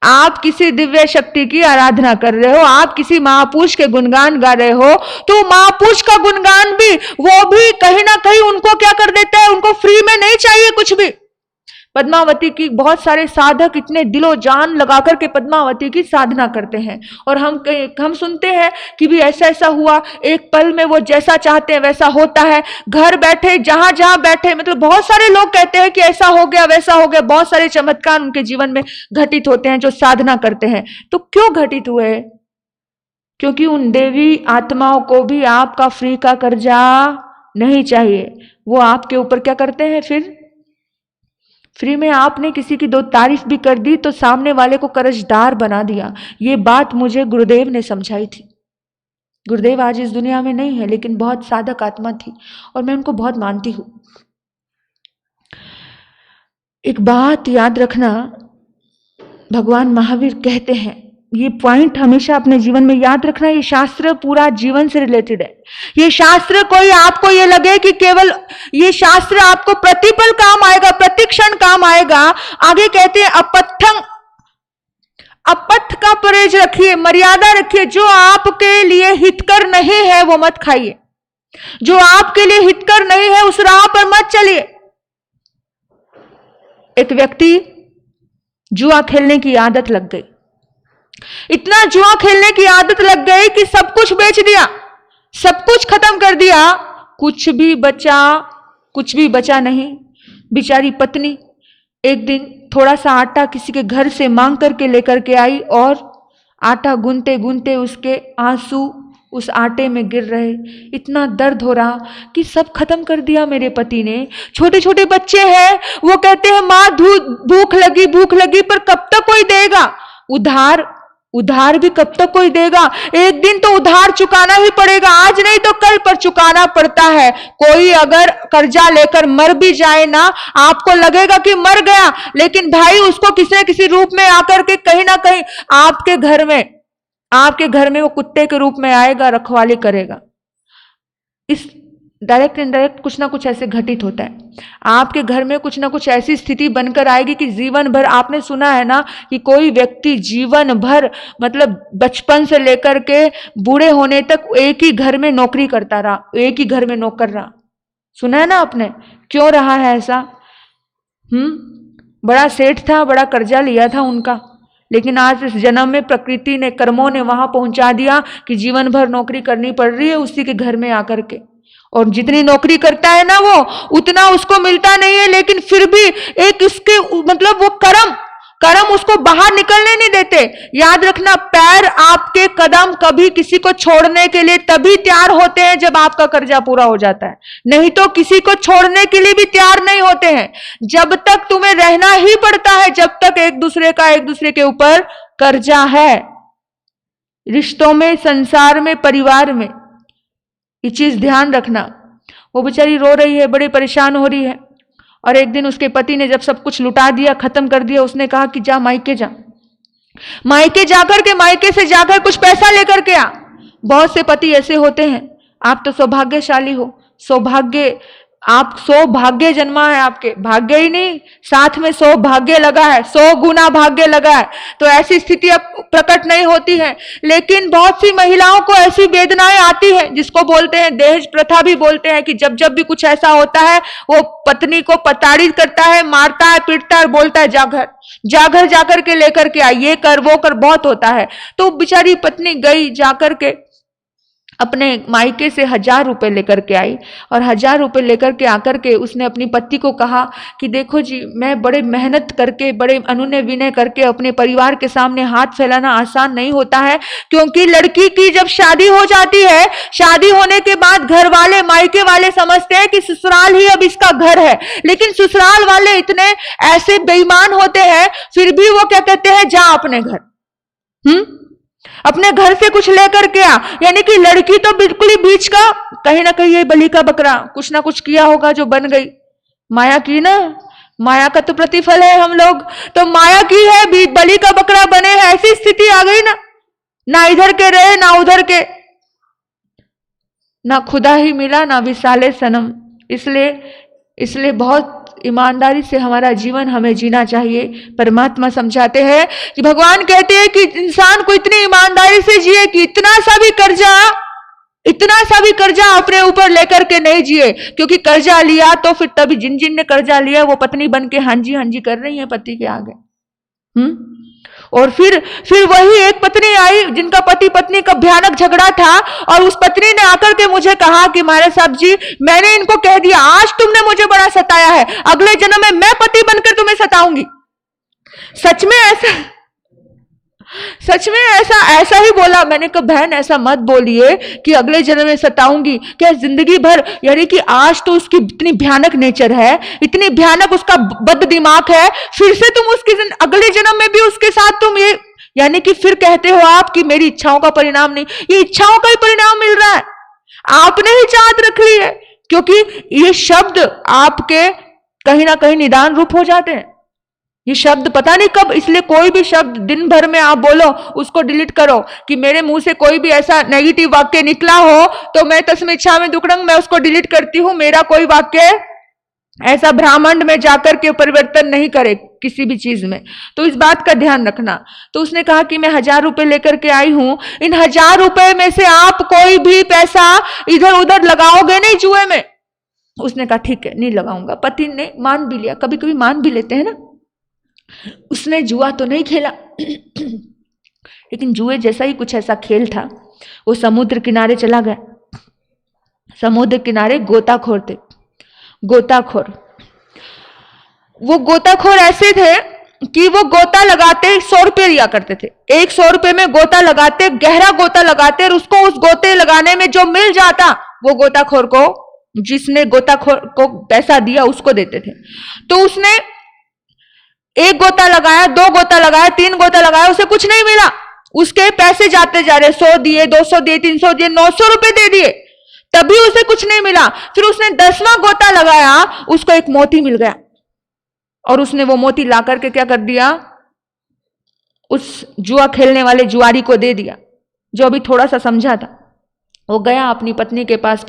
आप किसी दिव्य शक्ति की आराधना कर रहे हो, आप किसी महापुरुष के गुणगान गा रहे हो, तो महापुरुष का गुणगान भी वो भी कहीं ना कहीं उनको क्या कर देता है, उनको फ्री में नहीं चाहिए कुछ भी। पद्मावती की बहुत सारे साधक इतने दिलो जान लगा करके पद्मावती की साधना करते हैं, और हम सुनते हैं कि भी ऐसा ऐसा हुआ, एक पल में वो जैसा चाहते हैं वैसा होता है। घर बैठे जहां जहां बैठे, मतलब बहुत सारे लोग कहते हैं कि ऐसा हो गया वैसा हो गया। बहुत सारे चमत्कार उनके जीवन में घटित होते हैं जो साधना करते हैं। तो क्यों घटित हुए? क्योंकि उन देवी आत्माओं को भी आपका फ्री का कर्जा नहीं चाहिए। वो आपके ऊपर क्या करते हैं? फिर फ्री में आपने किसी की दो तारीफ भी कर दी तो सामने वाले को कर्जदार बना दिया। ये बात मुझे गुरुदेव ने समझाई थी। गुरुदेव आज इस दुनिया में नहीं है, लेकिन बहुत साधक आत्मा थी और मैं उनको बहुत मानती हूं। एक बात याद रखना, भगवान महावीर कहते हैं, ये पॉइंट हमेशा अपने जीवन में याद रखना। ये शास्त्र पूरा जीवन से रिलेटेड है। ये शास्त्र कोई आपको ये लगे कि केवल ये शास्त्र आपको प्रतिपल काम आएगा, प्रतिक्षण काम आएगा। आगे कहते हैं अपथ का परहेज रखिए, मर्यादा रखिए। जो आपके लिए हितकर नहीं है वो मत खाइए, जो आपके लिए हितकर नहीं है उस राह पर मत चलिए। एक व्यक्ति जुआ खेलने की आदत लग गई, इतना जुआ खेलने की आदत लग गई कि सब कुछ बेच दिया, सब कुछ खत्म कर दिया, कुछ भी बचा नहीं। बेचारी पत्नी एक दिन थोड़ा सा आटा किसी के घर से मांग करके लेकर के आई और आटा गूंथते गूंथते उसके आंसू उस आटे में गिर रहे। इतना दर्द हो रहा कि सब खत्म कर दिया मेरे पति ने। छोटे छोटे बच्चे हैं, वो कहते हैं माँ भूख लगी, पर कब तक कोई देगा? उधार उधार भी कब तक कोई देगा? एक दिन तो उधार चुकाना ही पड़ेगा, आज नहीं तो कल पर चुकाना पड़ता है। कोई अगर कर्जा लेकर मर भी जाए ना, आपको लगेगा कि मर गया, लेकिन भाई उसको किसी न किसी रूप में आकर के कहीं ना कहीं आपके घर में वो कुत्ते के रूप में आएगा, रखवाली करेगा। इस डायरेक्ट इनडायरेक्ट कुछ ना कुछ ऐसे घटित होता है। आपके घर में कुछ ना कुछ ऐसी स्थिति बनकर आएगी कि जीवन भर, आपने सुना है ना कि कोई व्यक्ति जीवन भर मतलब बचपन से लेकर के बूढ़े होने तक एक ही घर में नौकरी करता रहा, एक ही घर में नौकर रहा। सुना है ना आपने? क्यों रहा है ऐसा? बड़ा सेठ था, बड़ा कर्जा लिया था उनका, लेकिन आज इस जन्म में प्रकृति ने, कर्मों ने वहां पहुंचा दिया कि जीवन भर नौकरी करनी पड़ रही है उसी के घर में आकर के। और जितनी नौकरी करता है ना वो उतना उसको मिलता नहीं है, लेकिन फिर भी एक इसके मतलब वो कर्म उसको बाहर निकलने नहीं देते। याद रखना, पैर आपके कदम कभी किसी को छोड़ने के लिए तभी तैयार होते हैं जब आपका कर्जा पूरा हो जाता है, नहीं तो किसी को छोड़ने के लिए भी तैयार नहीं होते हैं। जब तक तुम्हें रहना ही पड़ता है, जब तक एक दूसरे के ऊपर कर्जा है। रिश्तों में, संसार में, परिवार में ये चीज ध्यान रखना। वो बेचारी रो रही है, बड़ी परेशान हो रही है, और एक दिन उसके पति ने जब सब कुछ लुटा दिया, खत्म कर दिया, उसने कहा कि जा मायके जा, मायके से जाकर कुछ पैसा लेकर के आ। बहुत से पति ऐसे होते हैं। आप तो सौभाग्यशाली हो, आप सौभाग्य जन्मा है, आपके भाग्य ही नहीं, साथ में सौभाग्य लगा है, 100 गुना भाग्य लगा है, तो ऐसी स्थिति अब प्रकट नहीं होती है। लेकिन बहुत सी महिलाओं को ऐसी वेदनाएं आती है जिसको बोलते हैं दहेज प्रथा भी बोलते हैं, कि जब जब भी कुछ ऐसा होता है वो पत्नी को प्रताड़ित करता है, मारता है, पीटता है, बोलता है जाकर जाकर के लेकर के आई, ये कर वो कर, बहुत होता है। तो बेचारी पत्नी गई, जाकर के अपने मायके से 1000 रुपए लेकर के आई, और 1000 रुपए लेकर के आकर के उसने अपनी पति को कहा कि देखो जी, मैं बड़े मेहनत करके, बड़े अनुनय विनय करके अपने परिवार के सामने हाथ फैलाना आसान नहीं होता है, क्योंकि लड़की की जब शादी हो जाती है, शादी होने के बाद घर वाले, मायके वाले समझते हैं कि ससुराल ही अब इसका घर है, लेकिन ससुराल वाले इतने ऐसे बेईमान होते हैं, फिर भी वो क्या कहते हैं, जा अपने घर, अपने घर से कुछ लेकर के आ। यानी कि लड़की तो बिल्कुल ही बीच का, कहीं ना कहीं ये बलि का बकरा कुछ ना कुछ किया होगा जो बन गई। माया की ना, माया का तो प्रतिफल है हम लोग, तो माया की है, बलि का बकरा बने हैं, ऐसी स्थिति आ गई ना इधर के रहे ना उधर के, ना खुदा ही मिला ना विसाले सनम। इसलिए बहुत ईमानदारी से हमारा जीवन हमें जीना चाहिए। परमात्मा समझाते हैं कि भगवान कहते हैं कि इंसान को इतनी ईमानदारी से जिए कि इतना सा भी कर्जा अपने ऊपर लेकर के नहीं जिए, क्योंकि कर्जा लिया तो फिर तभी जिन ने कर्जा लिया वो पत्नी बन के हांजी कर रही है पति के आगे। और फिर वही एक पत्नी आई जिनका पति पत्नी का भयानक झगड़ा था, और उस पत्नी ने आकर के मुझे कहा कि महाराज साहब जी, मैंने इनको कह दिया आज तुमने मुझे बड़ा सताया है, अगले जन्म में मैं पति बनकर तुम्हें सताऊंगी। सच में ऐसा ही बोला। मैंने कहा बहन ऐसा मत बोलिए कि अगले जन्म में सताऊंगी, क्या जिंदगी भर, यानी कि आज तो उसकी इतनी भयानक नेचर है, इतनी भयानक उसका बद दिमाग है, फिर से तुम उसकी अगले जन्म में भी उसके साथ तुम ये, यानी कि फिर कहते हो आप कि मेरी इच्छाओं का परिणाम नहीं, ये इच्छाओं का ही परिणाम मिल रहा है, आपने ही चाहत रख ली है, क्योंकि ये शब्द आपके कहीं ना कहीं निदान रूप हो जाते हैं। ये शब्द पता नहीं कब, इसलिए कोई भी शब्द दिन भर में आप बोलो उसको डिलीट करो, कि मेरे मुंह से कोई भी ऐसा नेगेटिव वाक्य निकला हो तो मैं तस्मै इच्छा में दुकड़ंग, मैं उसको डिलीट करती हूं। मेरा कोई वाक्य ऐसा ब्रह्मांड में जाकर के परिवर्तन नहीं करे किसी भी चीज में, तो इस बात का ध्यान रखना। तो उसने कहा कि मैं 1000 रुपए लेकर के आई हूं, इन 1000 रुपए में से आप कोई भी पैसा इधर उधर लगाओगे नहीं जुए में। उसने कहा ठीक है, नहीं लगाऊंगा। पति ने मान भी लिया, कभी कभी मान भी लेते हैं ना। उसने जुआ तो नहीं खेला लेकिन जुए जैसा ही कुछ ऐसा खेल था। वो समुद्र किनारे चला गया। समुद्र किनारे गोताखोर थे, गोताखोर। वो गोताखोर ऐसे थे कि वो गोता लगाते 100 रुपये लिया करते थे। 100 रुपये में गोता लगाते, गहरा गोता लगाते, और उसको उस गोते लगाने में जो मिल जाता वो गोताखोर को, जिसने गोताखोर को पैसा दिया उसको देते थे। तो उसने 1 गोता लगाया, 2 गोता लगाया, 3 गोता लगाया, उसे कुछ नहीं मिला। उसके पैसे जाते जा रहे, 100 दिए, 200 दिए, 300 दिए, 900 रुपए दे दिए, तभी उसे कुछ नहीं मिला। फिर उसने 10वां गोता लगाया, उसको एक मोती मिल गया और उसने वो मोती ला करके क्या कर दिया, उस जुआ खेलने वाले जुआरी को दे दिया, जो अभी थोड़ा सा समझा था। वो गया अपनी पत्नी के पास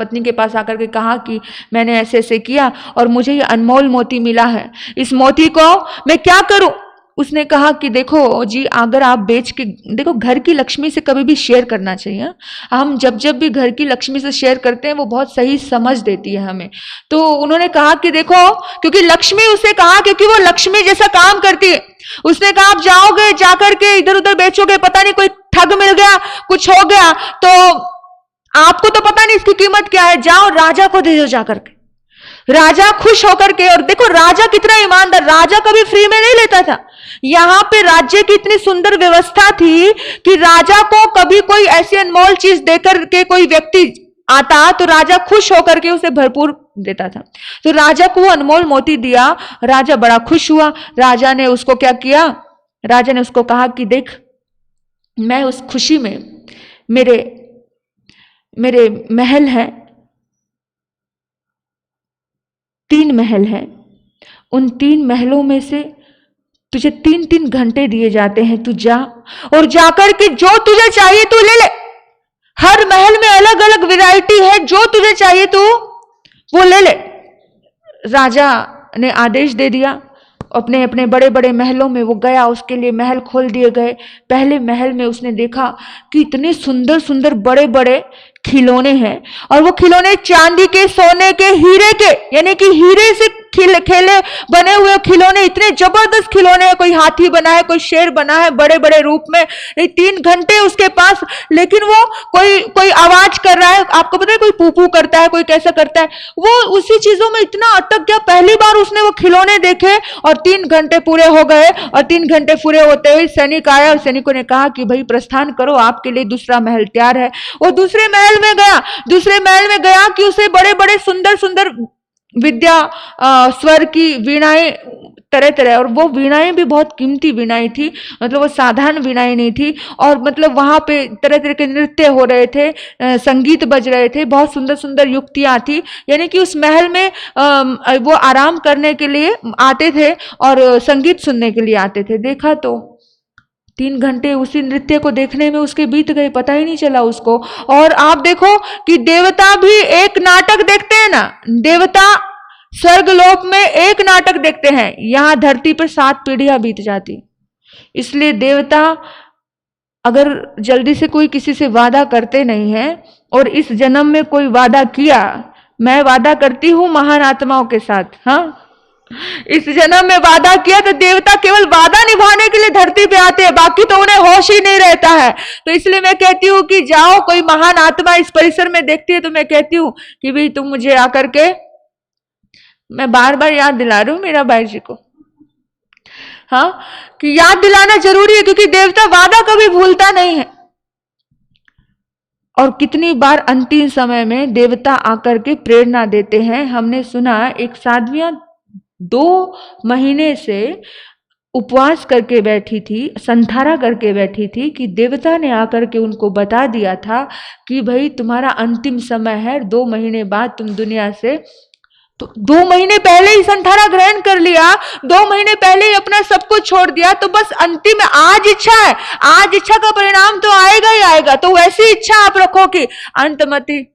आकर के कहा कि मैंने ऐसे ऐसे किया और मुझे ये अनमोल मोती मिला है, इस मोती को मैं क्या करूं। उसने कहा कि देखो जी, अगर आप बेच के देखो, घर की लक्ष्मी से कभी भी शेयर करना चाहिए। हम जब जब भी घर की लक्ष्मी से शेयर करते हैं वो बहुत सही समझ देती है हमें। तो उन्होंने कहा कि देखो, क्योंकि लक्ष्मी, उसे कहा क्योंकि वो लक्ष्मी जैसा काम करती है, उसने कहा आप जाओगे, जाकर के इधर उधर बेचोगे, पता नहीं कोई ठग मिल गया, कुछ हो गया, तो आपको तो पता नहीं इसकी कीमत क्या है, जाओ राजा को दे दो जाकर के। राजा खुश होकर के, और देखो राजा कितना ईमानदार, राजा कभी फ्री में नहीं लेता था। यहां पे राज्य की इतनी सुंदर व्यवस्था थी कि राजा को कभी कोई ऐसी अनमोल चीज देकर के कोई व्यक्ति आता तो राजा खुश होकर के उसे भरपूर देता था। तो राजा को वो अनमोल मोती दिया, राजा बड़ा खुश हुआ। राजा ने उसको क्या किया, राजा ने उसको कहा कि देख, मैं उस खुशी में, मेरे महल है, 3 महल हैं, उन 3 महलों में से तुझे 3-3 घंटे दिए जाते हैं, तू जा और जाकर के जो तुझे चाहिए तू ले ले। हर महल में अलग अलग वैरायटी है, जो तुझे चाहिए तू वो ले ले। राजा ने आदेश दे दिया, अपने अपने बड़े बड़े महलों में वो गया, उसके लिए महल खोल दिए गए। पहले महल में उसने देखा कि इतने सुंदर सुंदर बड़े बड़े खिलौने हैं, और वो खिलौने चांदी के, सोने के, हीरे के, यानी कि हीरे से खेले बने हुए खिलौने, इतने जबरदस्त खिलौने हैं। कोई हाथी बना है, कोई शेर बना है, बड़े बड़े रूप में। 3 घंटे उसके पास, लेकिन वो कोई आवाज कर रहा है, आपको पता है, कोई पू पू करता है, कोई कैसा करता है, वो उसी चीजों में इतना अटक गया। पहली बार उसने वो खिलौने देखे और 3 घंटे पूरे हो गए, और 3 घंटे पूरे होते हुए सैनिक आया और सैनिकों ने कहा कि भाई प्रस्थान करो, आपके लिए दूसरा महल तैयार है। वो दूसरे महल में गया कि उसे बड़े बड़े सुंदर सुंदर विद्या, स्वर की वीणाएं, तरह तरह, और वो वीणाएं भी बहुत कीमती वीणाएं थी, मतलब वो साधारण वीणाएं नहीं थी। और मतलब वहां पे तरह तरह के नृत्य हो रहे थे, संगीत बज रहे थे, बहुत सुंदर सुंदर युक्तियां थी। यानी कि उस महल में वो आराम करने के लिए आते थे और संगीत सुनने के लिए आते थे। देखा तो 3 घंटे उसी नृत्य को देखने में उसके बीत गए, पता ही नहीं चला उसको। और आप देखो कि देवता भी एक नाटक देखते हैं ना, देवता स्वर्गलोक में एक नाटक देखते हैं, यहां धरती पर 7 पीढ़ियां बीत जाती। इसलिए देवता अगर जल्दी से कोई किसी से वादा करते नहीं है, और इस जन्म में कोई वादा किया, मैं वादा करती हूं महान आत्माओं के साथ, हाँ, इस जन्म में वादा किया तो देवता केवल वादा निभाने के लिए धरती पे आते हैं, बाकी तो उन्हें होश ही नहीं रहता है। तो इसलिए मैं कहती हूँ कि जाओ, कोई महान आत्मा इस परिसर में देखती है तो मैं कहती हूँ कि भाई तुम मुझे आकर के, मैं बार बार याद दिला रही हूँ मेरा भाई जी को, हाँ, कि याद दिलाना जरूरी है, क्योंकि देवता वादा कभी भूलता नहीं है। और कितनी बार अंतिम समय में देवता आकर के प्रेरणा देते हैं। हमने सुना एक साध्वियां 2 महीने से उपवास करके बैठी थी, संधारा करके बैठी थी, कि देवता ने आकर के उनको बता दिया था कि भाई तुम्हारा अंतिम समय है, 2 महीने बाद तुम दुनिया से, तो 2 महीने पहले ही संधारा ग्रहण कर लिया, 2 महीने पहले ही अपना सब कुछ छोड़ दिया, तो बस अंतिम आज इच्छा है, आज इच्छा का परिणाम तो आएगा ही आएगा। तो वैसी इच्छा आप रखो कि अंतमति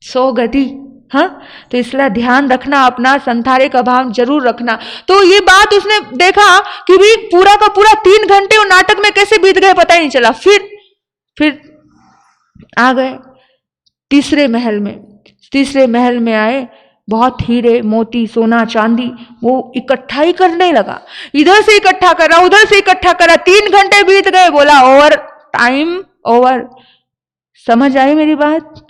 सो गति, हाँ, तो इसलिए ध्यान रखना, अपना संधारे का भाव जरूर रखना। तो ये बात उसने देखा कि भी पूरा का पूरा 3 घंटे वो नाटक में कैसे बीत गए पता ही नहीं चला। फिर आ गए तीसरे महल में आए, बहुत हीरे मोती सोना चांदी वो इकट्ठा ही करने लगा, इधर से इकट्ठा करा, उधर से इकट्ठा करा, 3 घंटे बीत गए। बोला ओवर, टाइम ओवर। समझ आई मेरी बात?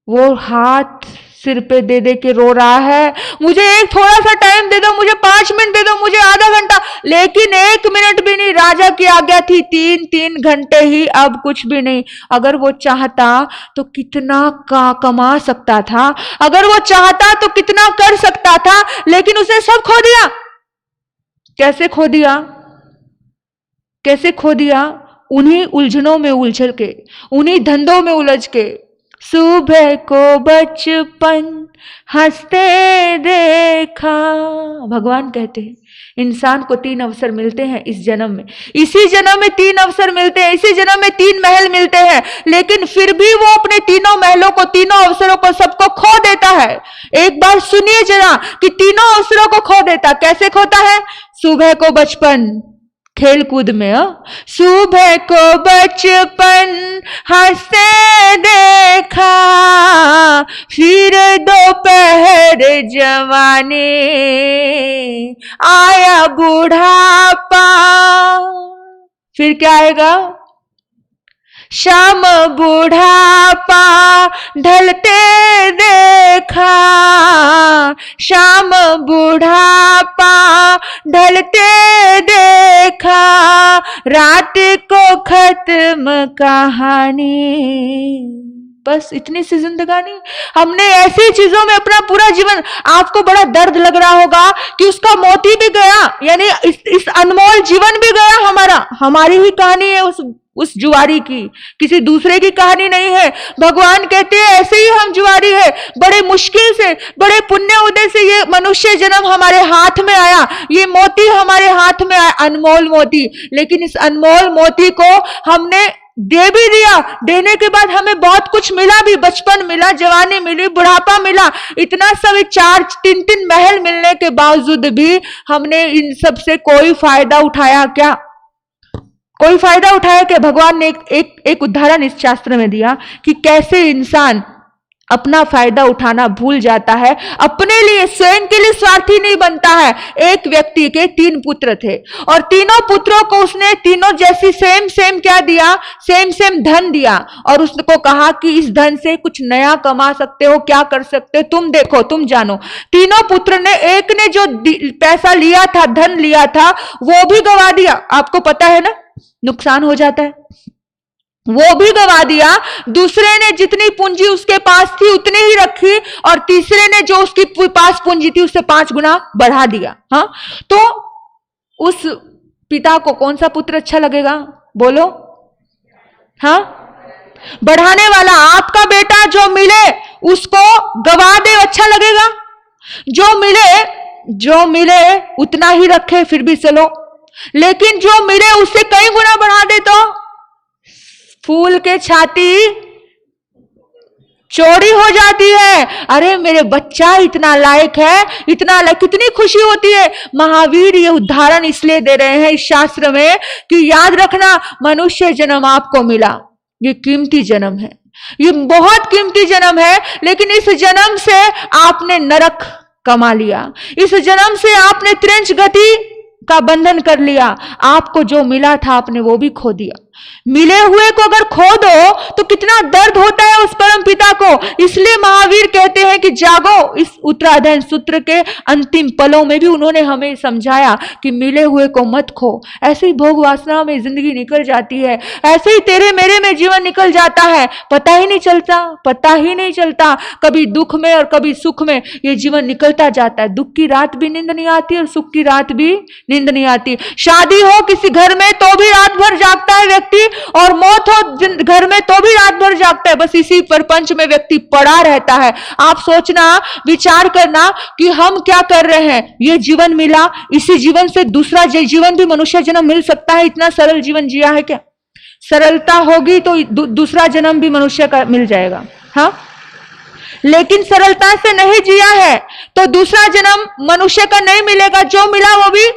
वो हाथ सिर पे दे दे के रो रहा है, मुझे एक थोड़ा सा टाइम दे दो, मुझे 5 मिनट दे दो, मुझे आधा घंटा, लेकिन 1 मिनट भी नहीं। राजा की आज्ञा थी 3 घंटे ही, अब कुछ भी नहीं। अगर वो चाहता तो कितना कमा सकता था, अगर वो चाहता तो कितना कर सकता था, लेकिन उसने सब खो दिया। कैसे खो दिया? उन्हीं उलझनों में उलझ के, उन्हीं धंधों में उलझ के, सुबह को बचपन हंसते देखा। भगवान कहते हैं इंसान को 3 अवसर मिलते हैं इस जन्म में, इसी जन्म में 3 अवसर मिलते हैं, इसी जन्म में 3 महल मिलते हैं, लेकिन फिर भी वो अपने तीनों महलों को, तीनों अवसरों को, सबको खो देता है। एक बार सुनिए जरा कि तीनों अवसरों को खो देता, कैसे खोता है? सुबह को बचपन, खेल कूद में, सुबह को बचपन हंसते देखा, फिर दोपहर जवानी, आया बुढ़ापा, फिर क्या आएगा? शाम बुढ़ापा ढलते देखा, शाम बुढ़ापा ढलते देखा, रात को खत्म कहानी। बस इतनी सी जिंदगानी। हमने ऐसी चीजों में अपना पूरा जीवन, आपको बड़ा दर्द लग रहा होगा कि उसका मोती भी गया, यानी इस अनमोल जीवन भी गया हमारा। हमारी ही कहानी है उस जुआरी की, किसी दूसरे की कहानी नहीं है। भगवान कहते हैं ऐसे ही हम जुआरी है, बड़े मुश्किल से, बड़े पुण्य उदय से ये मनुष्य जन्म हमारे हाथ में आया, ये मोती हमारे हाथ में आया, अनमोल मोती। लेकिन इस अनमोल मोती को हमने दे भी दिया, देने के बाद हमें बहुत कुछ मिला भी, बचपन मिला, जवानी मिली, बुढ़ापा मिला, इतना सब 4-3 महल मिलने के बावजूद भी हमने इन सब से कोई फायदा उठाया क्या? कोई फायदा उठाया क्या? भगवान ने एक उदाहरण इस शास्त्र में दिया कि कैसे इंसान अपना फायदा उठाना भूल जाता है, अपने लिए, स्वयं के लिए स्वार्थी नहीं बनता है। एक व्यक्ति के 3 पुत्र थे और तीनों पुत्रों को उसने तीनों जैसी सेम क्या दिया? सेम धन दिया और उसको कहा कि इस धन से कुछ नया कमा सकते हो, क्या कर सकते हो, तुम देखो, तुम जानो। तीनों पुत्र ने, एक ने जो पैसा लिया था, धन लिया था, वो भी गवा दिया। आपको पता है ना, नुकसान हो जाता है, वो भी गवा दिया। दूसरे ने जितनी पूंजी उसके पास थी उतनी ही रखी और तीसरे ने जो उसकी पास पूंजी थी उससे 5 गुना बढ़ा दिया। हाँ, तो उस पिता को कौन सा पुत्र अच्छा लगेगा? बोलो। हाँ, बढ़ाने वाला। आपका बेटा जो मिले उसको गवा दे, अच्छा लगेगा? जो मिले उतना ही रखे फिर भी चलो, लेकिन जो मिले उससे कई गुना बढ़ा दे तो फूल के छाती चौड़ी हो जाती है। अरे मेरे बच्चा इतना लायक है, इतना लायक, कितनी खुशी होती है। महावीर ये उदाहरण इसलिए दे रहे हैं इस शास्त्र में कि याद रखना, मनुष्य जन्म आपको मिला, ये कीमती जन्म है, ये बहुत कीमती जन्म है, लेकिन इस जन्म से आपने नरक कमा लिया, इस जन्म से आपने त्रिंच गति का बंधन कर लिया। आपको जो मिला था आपने वो भी खो दिया। मिले हुए को अगर खो दो तो कितना दर्द होता है उस परम पिता को। इसलिए महावीर कहते हैं कि जागो। इस उत्तराधर्म सूत्र के अंतिम पलों में भी उन्होंने हमें समझाया कि मिले हुए को मत खो। ऐसे ही भोग वासना में जिंदगी निकल जाती है, ऐसे ही तेरे मेरे में जीवन निकल जाता है, पता ही नहीं चलता। कभी दुख में और कभी सुख में ये जीवन निकलता जाता है। दुख की रात भी नींद नहीं आती और सुख की रात भी नींद नहीं आती। शादी हो किसी घर में तो भी रात भर जागता है व्यक्ति, और मौत हो घर में तो भी रात भर जागता है। बस इसी प्रपंच में व्यक्ति पड़ा रहता है। आप सोचना, विचार करना कि हम क्या कर रहे हैं। ये जीवन मिला, इसी जीवन से दूसरा जीवन भी मनुष्य जन्म मिल सकता है। इतना सरल जीवन जिया है क्या? सरलता होगी तो दूसरा जन्म भी मनुष्य का मिल जाएगा। हाँ, लेकिन सरलता से नहीं जिया है तो दूसरा जन्म मनुष्य का नहीं मिलेगा, जो मिला वो भी।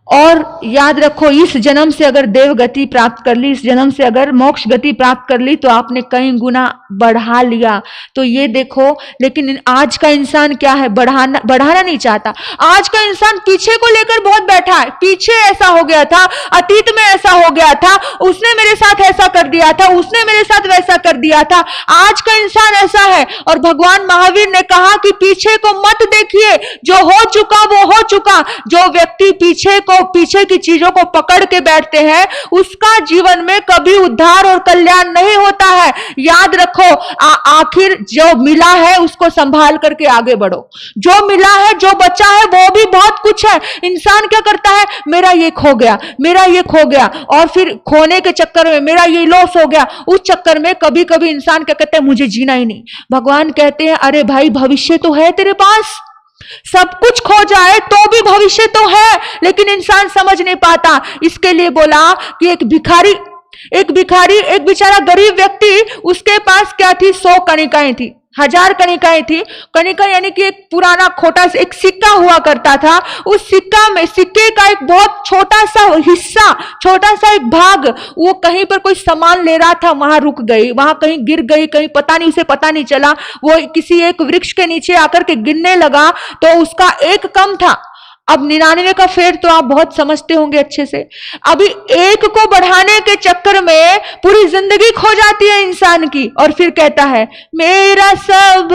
और याद रखो, इस जन्म से अगर देव गति प्राप्त कर ली, इस जन्म से अगर मोक्ष गति प्राप्त कर ली तो आपने कई गुना बढ़ा लिया। तो ये देखो, लेकिन आज का इंसान क्या है, बढ़ाना नहीं चाहता। आज का इंसान पीछे को लेकर बहुत बैठा है। पीछे ऐसा हो गया था, अतीत में ऐसा हो गया था, उसने मेरे साथ ऐसा कर दिया था, उसने मेरे साथ वैसा कर दिया था। आज का इंसान ऐसा है। और भगवान महावीर ने कहा कि पीछे को मत देखिए, जो हो चुका वो हो चुका। जो व्यक्ति पीछे को जो पीछे की चीजों को पकड़ के बैठते हैं, उसका जीवन में कभी उद्धार और कल्याण नहीं होता है। याद रखो, आखिर जो मिला है उसको संभाल करके आगे बढ़ो। जो मिला है, जो बचा है, वो भी बहुत कुछ है। इंसान क्या करता है, मेरा ये खो गया, मेरा ये खो गया, और फिर खोने के चक्कर में मेरा ये लॉस हो गया। उस चक्कर में कभी कभी इंसान क्या कहता है, मुझे जीना ही नहीं। भगवान कहते हैं, अरे भाई, भविष्य तो है तेरे पास, सब कुछ खो जाए तो भी भविष्य तो है, लेकिन इंसान समझ नहीं पाता। इसके लिए बोला कि एक भिखारी, एक बेचारा गरीब व्यक्ति, उसके पास क्या थी, 100 कणिकाएं थी, 1000 कणिकाएं थी। कणिका यानी कि एक पुराना खोटा सा एक सिक्का हुआ करता था। उस सिक्के का एक बहुत छोटा सा हिस्सा, छोटा सा एक भाग, वो कहीं पर कोई सामान ले रहा था, वहां रुक गई, वहां कहीं गिर गई, कहीं पता नहीं, उसे पता नहीं चला। वो किसी एक वृक्ष के नीचे आकर के गिरने लगा तो उसका एक कम था। अब 99 का फेर तो आप बहुत समझते होंगे अच्छे से। अभी एक को बढ़ाने के चक्कर में पूरी जिंदगी खो जाती है इंसान की, और फिर कहता है, मेरा सब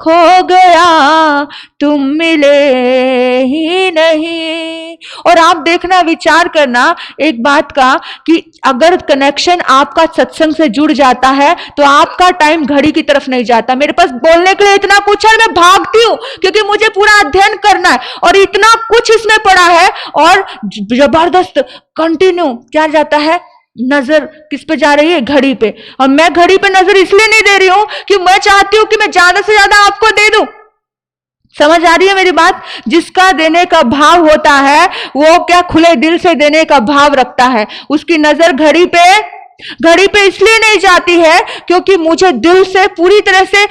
खो गया, तुम मिले ही नहीं। और आप देखना, विचार करना एक बात का, कि अगर कनेक्शन आपका सत्संग से जुड़ जाता है तो आपका टाइम घड़ी की तरफ नहीं जाता। मेरे पास बोलने के लिए इतना कुछ है, मैं भागती हूं क्योंकि मुझे पूरा अध्ययन करना है, और इतना कुछ इसमें पड़ा है, और जबरदस्त कंटिन्यू क्या जाता है, नजर किस पे जा रही है, घड़ी पे। और मैं घड़ी पे नजर इसलिए नहीं दे रही हूं कि मैं चाहती हूं कि मैं ज्यादा से ज्यादा आपको दे दूं। समझ आ रही है मेरी बात? जिसका देने का भाव होता है वो क्या खुले दिल से देने का भाव रखता है। उसकी नजर घड़ी पे इसलिए नहीं जाती है क्योंकि मुझे दिल से पूरी तरह से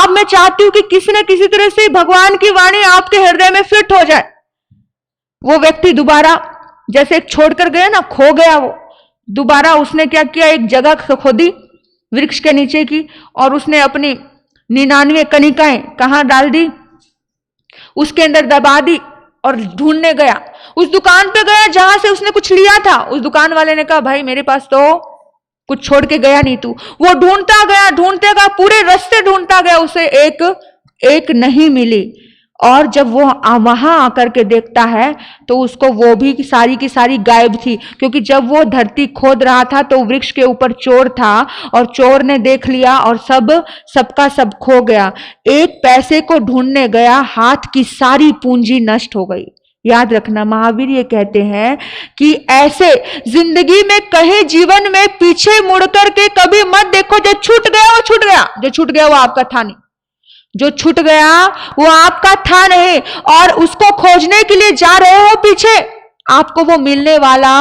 मैं चाहती हूं कि किसी न किसी तरह से भगवान की वाणी आपके हृदय में फिट हो जाए। वो व्यक्ति दोबारा जैसे छोड़कर गया ना, खो गया, वो दोबारा उसने क्या किया, एक जगह खोदी वृक्ष के नीचे की, और उसने अपनी 99 कणिकाएं कहां डाल दी, उसके अंदर दबा दी, और ढूंढने गया। उस दुकान पे गया जहां से उसने कुछ लिया था। उस दुकान वाले ने कहा, भाई मेरे पास तो कुछ छोड़ के गया नहीं तू। वो ढूंढता गया, पूरे रास्ते ढूंढता गया, उसे एक नहीं मिली। और जब वो वहां आकर के देखता है तो उसको वो भी सारी की सारी गायब थी, क्योंकि जब वो धरती खोद रहा था तो वृक्ष के ऊपर चोर था, और चोर ने देख लिया और सबका सब खो गया। एक पैसे को ढूंढने गया, हाथ की सारी पूंजी नष्ट हो गई। याद रखना, महावीर ये कहते हैं कि ऐसे जिंदगी में कहीं जीवन में पीछे मुड़ करके कभी मत देखो। जो छूट गया वो छूट गया, जो छूट गया वो आपका था नहीं, जो छूट गया वो आपका था नहीं, और उसको खोजने के लिए जा रहे हो पीछे, आपको वो मिलने वाला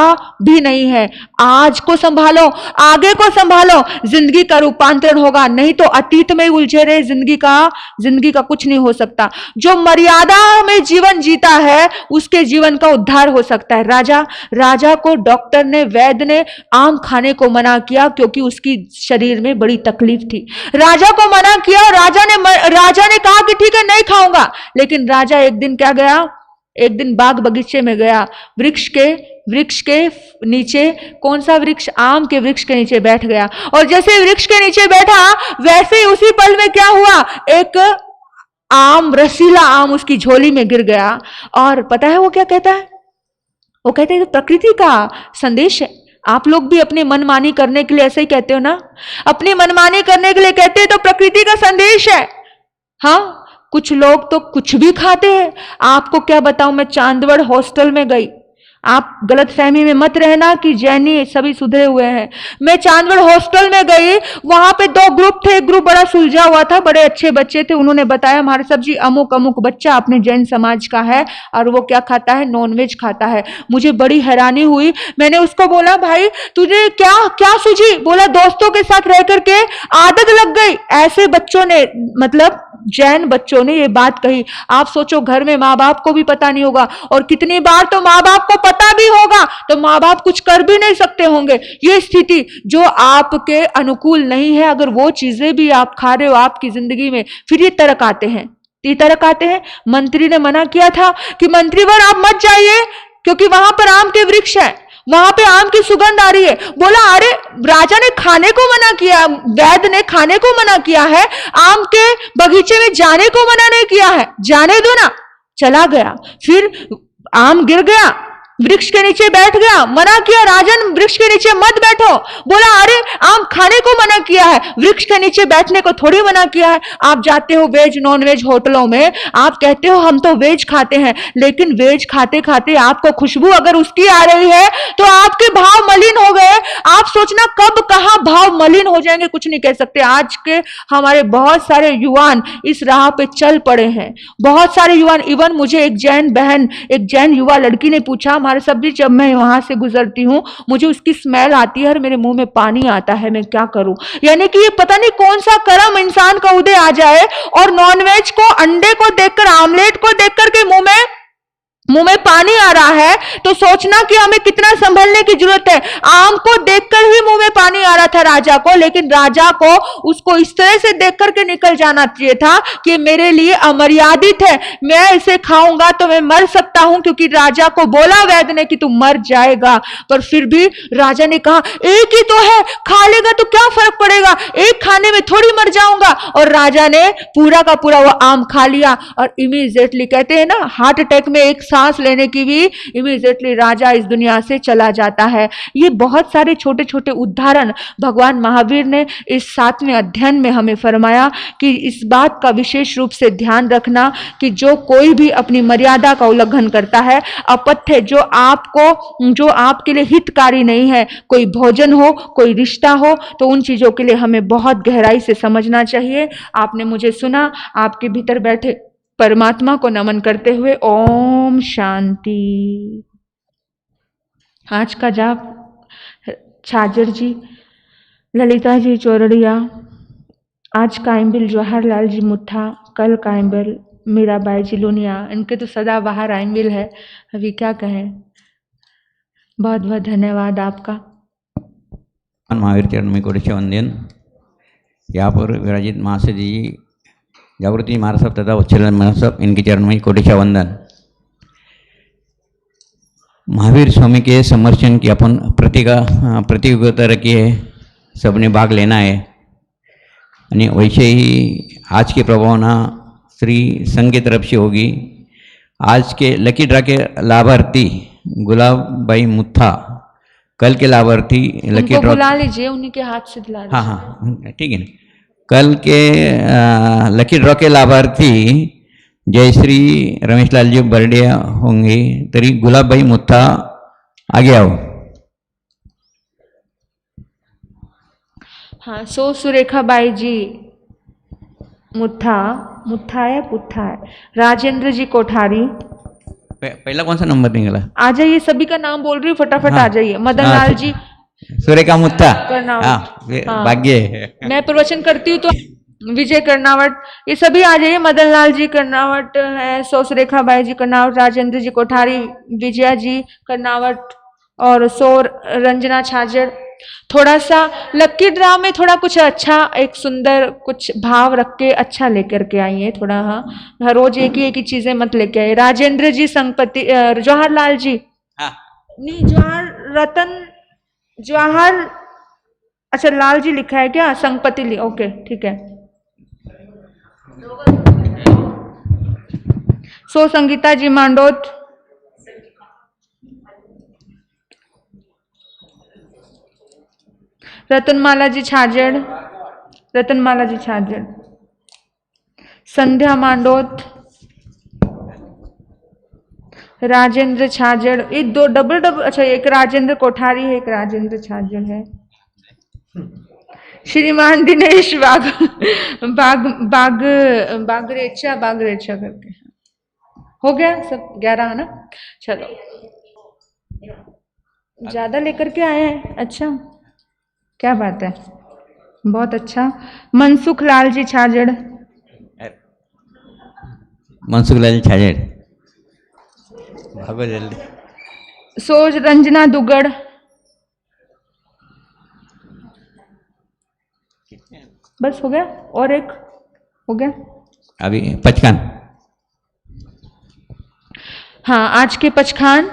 भी नहीं है। आज को संभालो, आगे को संभालो, जिंदगी का रूपांतरण होगा, नहीं तो अतीत में उलझे रहे जिंदगी का कुछ नहीं हो सकता। जो मर्यादा में जीवन जीता है उसके जीवन का उद्धार हो सकता है। राजा को डॉक्टर ने, वैद्य ने आम खाने को मना किया क्योंकि उसकी शरीर में बड़ी तकलीफ थी। राजा को मना किया, राजा ने कहा कि ठीक है नहीं खाऊंगा, लेकिन राजा एक दिन क्या गया, एक दिन बाग बगीचे में गया, वृक्ष के नीचे, कौन सा वृक्ष, आम के वृक्ष के नीचे बैठ गया, और जैसे वृक्ष के नीचे बैठा वैसे ही उसी पल में क्या हुआ, एक रसीला आम उसकी झोली में गिर गया। और पता है वो क्या कहता है, वो कहते हैं प्रकृति का संदेश है। आप लोग भी अपनी मनमानी करने के लिए ऐसे ही कहते हो ना, अपनी मनमानी करने के लिए कहते हैं तो प्रकृति का संदेश है। हाँ, कुछ लोग तो कुछ भी खाते हैं। आपको क्या बताऊं, मैं चांदवड़ हॉस्टल में गई, आप गलतफहमी में मत रहना कि जैनी सभी सुधरे हुए हैं। मैं चांदवड़ हॉस्टल में गई, वहां पे 2 ग्रुप थे। एक ग्रुप बड़ा सुलझा हुआ था, बड़े अच्छे बच्चे थे। उन्होंने बताया हमारे सब जी अमुक बच्चा अपने जैन समाज का है और वो क्या खाता है, नॉनवेज खाता है। मुझे बड़ी हैरानी हुई। मैंने उसको बोला, भाई तुझे क्या सूझी? बोला दोस्तों के साथ रह करके आदत लग गई। ऐसे बच्चों ने, मतलब जैन बच्चों ने ये बात कही। आप सोचो, घर में माँ बाप को भी पता नहीं होगा, और कितनी बार तो माँ बाप को पता भी होगा तो माँ बाप कुछ कर भी नहीं सकते होंगे। ये स्थिति जो आपके अनुकूल नहीं है, अगर वो चीजें भी आप खा रहे हो आपकी जिंदगी में, फिर ये तर्क आते हैं। मंत्री ने मना किया था कि मंत्रीवर आप मत जाइए क्योंकि वहां पर आम के वृक्ष है, वहां पे आम की सुगंध आ रही है। बोला, अरे राजा ने खाने को मना किया, वैद्य ने खाने को मना किया है, आम के बगीचे में जाने को मना नहीं किया है, जाने दो ना। चला गया, फिर आम गिर गया, वृक्ष के नीचे बैठ गया, मना किया राजन वृक्ष के नीचे मत बैठो। बोला अरे आम खाने को मना किया है, वृक्ष के नीचे बैठने को थोड़ी मना किया है। आप जाते हो वेज नॉन वेज होटलों में, आप कहते हो हम तो वेज खाते हैं, लेकिन वेज खाते खाते आपको खुशबू अगर उसकी आ रही है तो आपके भाव मलिन हो गए। आप सोचना कब कहां भाव मलिन हो जाएंगे कुछ नहीं कह सकते। आज के हमारे बहुत सारे युवान इस राह पे चल पड़े हैं, बहुत सारे युवान। इवन मुझे एक जैन बहन, एक जैन युवा लड़की ने पूछा, हमारे सब भी जब मैं वहां से गुजरती हूँ मुझे उसकी स्मेल आती है और मेरे मुंह में पानी आता है, मैं क्या करूं। यानी कि ये पता नहीं कौन सा कर्म इंसान का उदय आ जाए और नॉनवेज को, अंडे को देखकर, आमलेट को देखकर के मुंह में पानी आ रहा है तो सोचना कि हमें कितना संभलने की जरूरत है। आम को देखकर ही मुंह में पानी आ रहा था राजा को, लेकिन राजा को उसको इस तरह से देख करके निकल जाना चाहिए था कि मेरे लिए अमर्यादित है, मैं इसे खाऊंगा तो मैं मर सकता हूं, क्योंकि राजा को बोला वैद्य ने कि तू मर जाएगा। पर फिर भी राजा ने कहा एक ही तो है, खा लेगा तो क्या फर्क पड़ेगा, एक खाने में थोड़ी मर जाऊंगा। और राजा ने पूरा का पूरा वो आम खा लिया और इमीडिएटली, कहते हैं ना हार्ट अटैक में एक सांस लेने की भी इमीडिएटली राजा इस दुनिया से चला जाता है। ये बहुत सारे छोटे छोटे उदाहरण भगवान महावीर ने इस 7वें अध्ययन में हमें फरमाया कि इस बात का विशेष रूप से ध्यान रखना कि जो कोई भी अपनी मर्यादा का उल्लंघन करता है, अपथ्य जो आपके लिए हितकारी नहीं है, कोई भोजन हो, कोई रिश्ता हो, तो उन चीजों के लिए हमें बहुत गहराई से समझना चाहिए। आपने मुझे सुना, आपके भीतर बैठे परमात्मा को नमन करते हुए ओम शांति। आज का जाप छाजर जी, ललिता जी चौरड़िया, आज कायमबिल जवाहरलाल जी मुट्ठा, कल कायमबिल मीराबाई जी लुनिया। इनके तो सदा बाहर आयमबिल है, अभी क्या कहें। बहुत बहुत धन्यवाद आपका। महावीर चरण में कोटि वंदन। यहाँ पर विराजित महाशय जी, जागृति महाराज साहब तथा उच्चरण महाराज साहब, इनके चरण में कोटि वंदन। महावीर स्वामी के समर्चन की अपन प्रतियोगिता रखी है, सबने भाग लेना है। आणि वैसे ही आज की प्रभावना श्री संघ की तरफ से होगी। आज के लकी ड्रा के लाभार्थी गुलाबबाई मुत्था, कल के लाभार्थी लकी ड्रा बुला लीजिए, उन्हीं के हाथ से दिला। हाँ ठीक है ना। कल के लकी ड्रॉ के लाभार्थी जयश्री रमेशलाल जी बर्डे होंगे, तरी गुलाबबाई मुत्था आगे आओ। हाँ, सो सुरेखा बाई जी मुत्था है पुत्था है, राजेंद्र जी कोठारी। पहला कौन सा नंबर निकला? आ जाइए, सभी का नाम बोल रही हूँ, फटाफट आ जाइए। मदन लाल जी सुरेखा मुत्था, हाँ, भाग्य। मैं प्रवचन करती हूँ तो विजय कर्नावट, ये सभी आ जाइए। मदन लाल जी कर्नावट है, सो सुरेखा बाई जी कर्नावट, राजेंद्र जी कोठारी, विजया जी कर्नावट और सो रंजना छाजर। थोड़ा सा लक्की ड्रा में थोड़ा कुछ अच्छा, एक सुंदर कुछ भाव रख के अच्छा लेकर के आइए थोड़ा। हाँ, रोज एक ही चीजें मत लेके आइए। राजेंद्र जी संगपति, जवाहरलाल जी नहीं, जवाहर अच्छा लाल जी लिखा है क्या? संगपति ओके ठीक है। सो संगीता जी मांडोत, रतनमाला जी छाजड़, रतनमाला जी छाजड़, संध्या मांडोत, राजेंद्र छाजड़। ये दो डबल अच्छा, एक राजेंद्र कोठारी है, एक राजेंद्र छाजड़ है। श्रीमान दिनेश बागरेचा करके हो गया सब 11 है ना। चलो, ज्यादा लेकर के आए हैं, अच्छा क्या बात है, बहुत अच्छा। मनसुख लाल जी छाजड़, मनसुख लाल जी छाजड़, भागो जल्दी। सोज रंजना दुगड़, बस हो गया, और एक हो गया अभी पचखान। हाँ, आज के पचखान।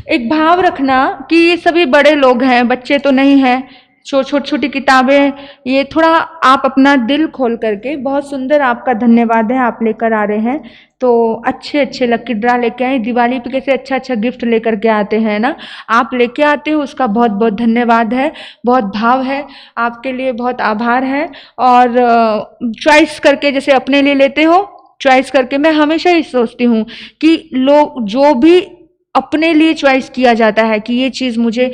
एक भाव रखना कि ये सभी बड़े लोग हैं, बच्चे तो नहीं हैं, छोटी छोटी किताबें, ये थोड़ा आप अपना दिल खोल करके, बहुत सुंदर, आपका धन्यवाद है, आप लेकर आ रहे हैं। तो अच्छे अच्छे लकी ड्रा लेके आए। दिवाली पे कैसे अच्छा अच्छा गिफ्ट लेकर के आते हैं ना, आप लेके आते हो, उसका बहुत बहुत धन्यवाद है, बहुत भाव है, आपके लिए बहुत आभार है। और चॉइस करके जैसे अपने लिए लेते हो, चॉइस करके, मैं हमेशा ही सोचती हूँ कि लोग जो भी अपने लिए चॉइस किया जाता है कि ये चीज़ मुझे,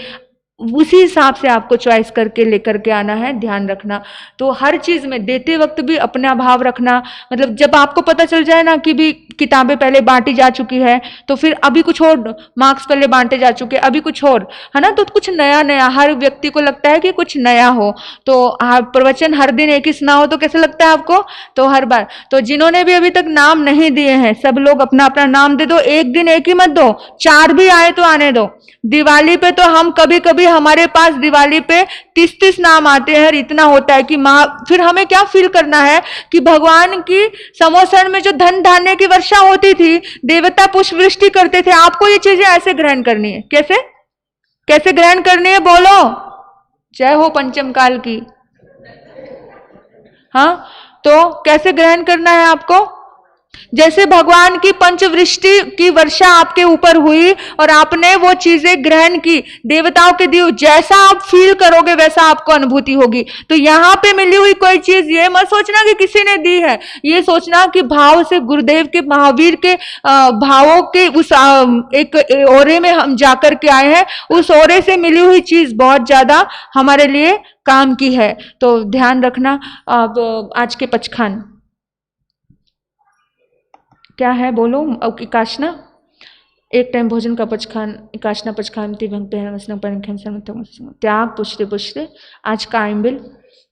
उसी हिसाब से आपको चॉइस करके लेकर के आना है, ध्यान रखना। तो हर चीज़ में देते वक्त भी अपना भाव रखना, मतलब जब आपको पता चल जाए ना कि भी किताबें पहले बांटी जा चुकी है, तो फिर अभी कुछ और, मार्क्स पहले बांटे जा चुके, अभी कुछ और है ना, तो कुछ नया नया, हर व्यक्ति को लगता है कि कुछ नया हो। तो प्रवचन हर दिन एक ही सुना हो तो कैसे लगता है आपको? तो हर बार, तो जिन्होंने भी अभी तक नाम नहीं दिए हैं, सब लोग अपना अपना नाम दे दो। एक दिन एक ही मत दो, 4 भी आए तो आने दो। दिवाली पे तो हम कभी कभी, हमारे पास दिवाली पे 30-30 नाम आते हैं, इतना होता है कि फिर हमें क्या फील करना है कि भगवान की समोसन में जो धन धान्य की वर्षा होती थी, देवता पुष्प वृष्टि करते थे, आपको ये चीजें ऐसे ग्रहण करनी है। कैसे कैसे ग्रहण करनी है, बोलो। जय हो पंचम काल की। हाँ, तो कैसे ग्रहण करना है आपको? जैसे भगवान की पंचवृष्टि की वर्षा आपके ऊपर हुई और आपने वो चीजें ग्रहण की, देवताओं के दिए, जैसा आप फील करोगे वैसा आपको अनुभूति होगी। तो यहाँ पे मिली हुई कोई चीज ये मत सोचना कि किसी ने दी है, ये सोचना कि भाव से, गुरुदेव के, महावीर के भावों के उस एक ओरे में हम जाकर के आए हैं, उस ओरे से मिली हुई चीज बहुत ज्यादा हमारे लिए काम की है। तो ध्यान रखना। अब आज के पचखान क्या है, बोलो। इकाशना, एक टाइम भोजन का पचखान, इकाशना पचखान, त्याग, पुष्टे पुष्टे। आज का आइम्बिल,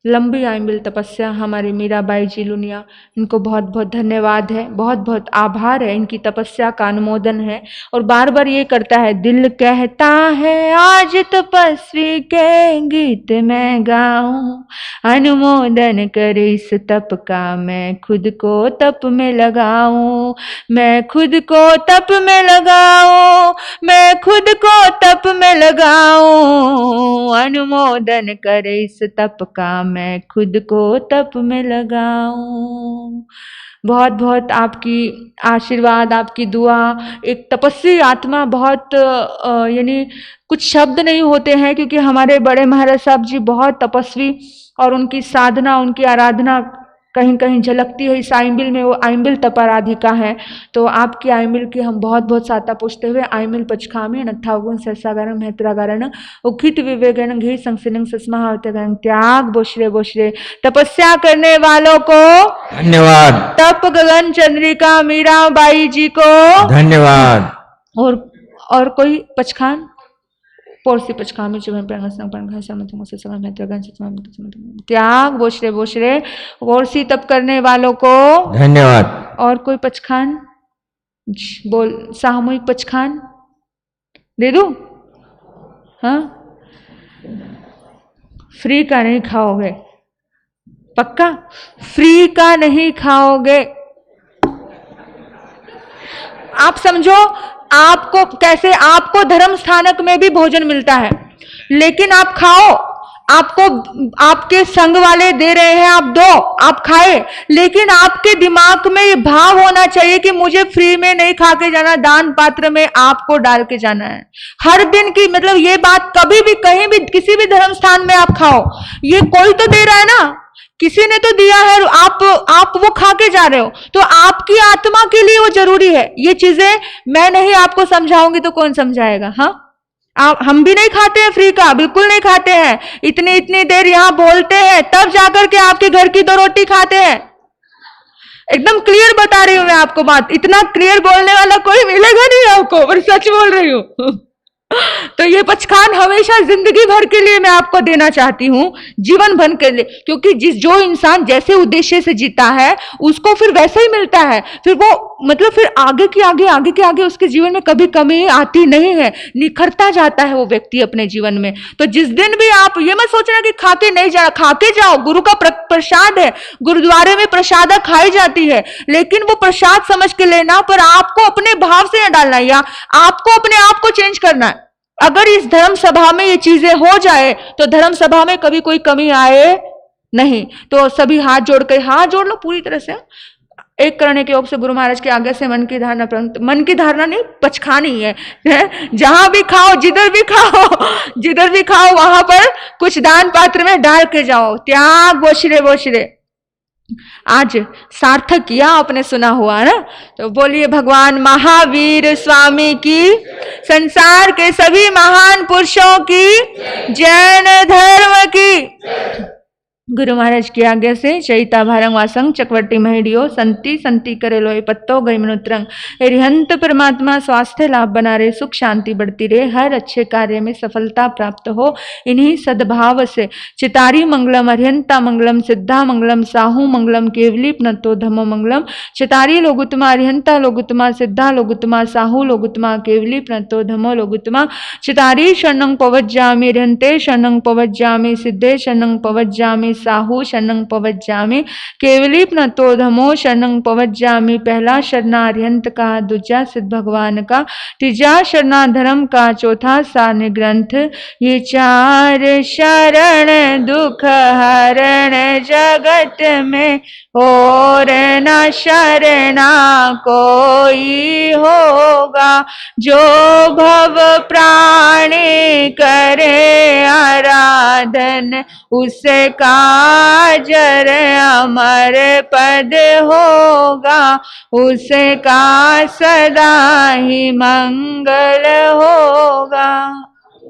लंबी आइम्बिल तपस्या, हमारे मीराबाई जी लुनिया, इनको बहुत बहुत धन्यवाद है, बहुत बहुत आभार है, इनकी तपस्या का अनुमोदन है। और बार बार ये करता है, दिल कहता है आज तपस्वी के गीत मैं गाऊं, अनुमोदन करे इस तप का, मैं खुद को तप में लगाऊं, मैं खुद को तप में लगाऊं, मैं खुद को तप में लगाऊं, अनुमोदन करे इस तप का, मैं खुद को तप में लगाऊं। बहुत बहुत आपकी आशीर्वाद, आपकी दुआ, एक तपस्वी आत्मा, बहुत यानी कुछ शब्द नहीं होते हैं, क्योंकि हमारे बड़े महाराज साहब जी बहुत तपस्वी, और उनकी साधना, उनकी आराधना कहीं कहीं झलकती है इस आइम्बिल में। वो आइम्बिल तपाराधिका है। तो आपकी आइम्बिल की हम बहुत बहुत साता पूछते हुए, आइम्बिल पचखामी नत्थागुण सरसागरण महत्रागरण उखित विवेकन घी संसिलिंग सस्मावतगण, त्याग बोशरे बोशरे। तपस्या करने वालों को धन्यवाद। तप गगन चंद्रिका मीराबाई जी को धन्यवाद। और कोई पचखान, पोरसी पचखामी चुभन त्याग बोशरे बोशरे। पोरसी तप करने वालों को धन्यवाद। और कोई पचखान, बोल, सामूहिक पचखान दे दूं? हाँ, फ्री का नहीं खाओगे, पक्का फ्री का नहीं खाओगे। आप समझो, आपको कैसे, आपको धर्म स्थानक में भी भोजन मिलता है, लेकिन आप खाओ, आपको आपके संग वाले दे रहे हैं, आप दो, आप खाए, लेकिन आपके दिमाग में ये भाव होना चाहिए कि मुझे फ्री में नहीं खा के जाना, दान पात्र में आपको डाल के जाना है। हर दिन की, मतलब ये बात कभी भी, कहीं भी, किसी भी धर्म स्थान में आप खाओ, ये कोई तो दे रहा है ना, किसी ने तो दिया है, आप वो खा के जा रहे हो, तो आपकी आत्मा के लिए वो जरूरी है। ये चीजें मैं नहीं आपको समझाऊंगी तो कौन समझाएगा? हाँ, हम भी नहीं खाते हैं फ्री का, बिल्कुल नहीं खाते हैं। इतनी इतनी देर यहाँ बोलते हैं, तब जाकर के आपके घर की 2 रोटी खाते हैं। एकदम क्लियर बता रही हूं मैं आपको बात, इतना क्लियर बोलने वाला कोई मिलेगा नहीं आपको, पर सच बोल रही हूं। तो ये पचखान हमेशा जिंदगी भर के लिए मैं आपको देना चाहती हूँ, जीवन भर के लिए, क्योंकि जो इंसान जैसे उद्देश्य से जीता है उसको फिर वैसा ही मिलता है। फिर वो, मतलब फिर आगे के आगे उसके जीवन में कभी कमी आती नहीं है, निखरता जाता है वो व्यक्ति अपने जीवन में। तो जिस दिन भी आप ये मत सोचना कि खा के नहीं जाना, खा के जाओ, गुरु का प्रसाद है, गुरुद्वारे में प्रसादा खाई जाती है, लेकिन वो प्रसाद समझ के लेना, पर आपको अपने भाव से न डालना, या आपको अपने आप को चेंज करना है। अगर इस धर्म सभा में ये चीजें हो जाए तो धर्म सभा में कभी कोई कमी आए नहीं। तो सभी हाथ जोड़ लो पूरी तरह से। एक करने के योग से गुरु महाराज के आगे से मन की धारणा, मन की धारणा नहीं, पचखानी है। जहां भी खाओ, जिधर भी खाओ वहां पर कुछ दान पात्र में डाल के जाओ। त्याग बोशरे आज सार्थक किया आपने सुना हुआ ना। तो बोलिए भगवान महावीर स्वामी की, संसार के सभी महान पुरुषों की, जैन धर्म की। गुरु महाराज की आज्ञा से चैता भारंग वासंग चकवर्ती महिडियो संति संति करे लोए पत्तो गई मनुत्रंग। रिहंत परमात्मा स्वास्थ्य लाभ बना रहे, सुख शांति बढ़ती रहे, हर अच्छे कार्य में सफलता प्राप्त हो। इन्हीं सद्भाव से चितारी मंगलम, अरिहंता मंगलम, सिद्धा मंगलम, साहू मंगलम, केवली प्नतो धमो मंगलम। चितारी लोगुतमा, अरिहंता लोगुतमा, सिद्धा लोगुतमा, साहू लोगुतमा, केवली प्नतो धमो लोगुतमा। चितारी शरणं पवज्जामि, अरिहंते शरणं पवज्जामि, सिद्धे शरणं पवज्जामि, साहू शरणं पवज्जामि, केवली प्नतो धमो शरणं पवज्जामि। पहला शरणा अरिहंत का, दूजा सिद्ध भगवान का, तीजा शरणा धर्म का, चौथा सान्य ग्रंथ। ये चार शरण दुख हरण जगत में, और न शरणा कोई होगा। जो भव प्राणी करे आराधन, उसका जर अमर पद होगा, उसका सदा ही मंगल होगा।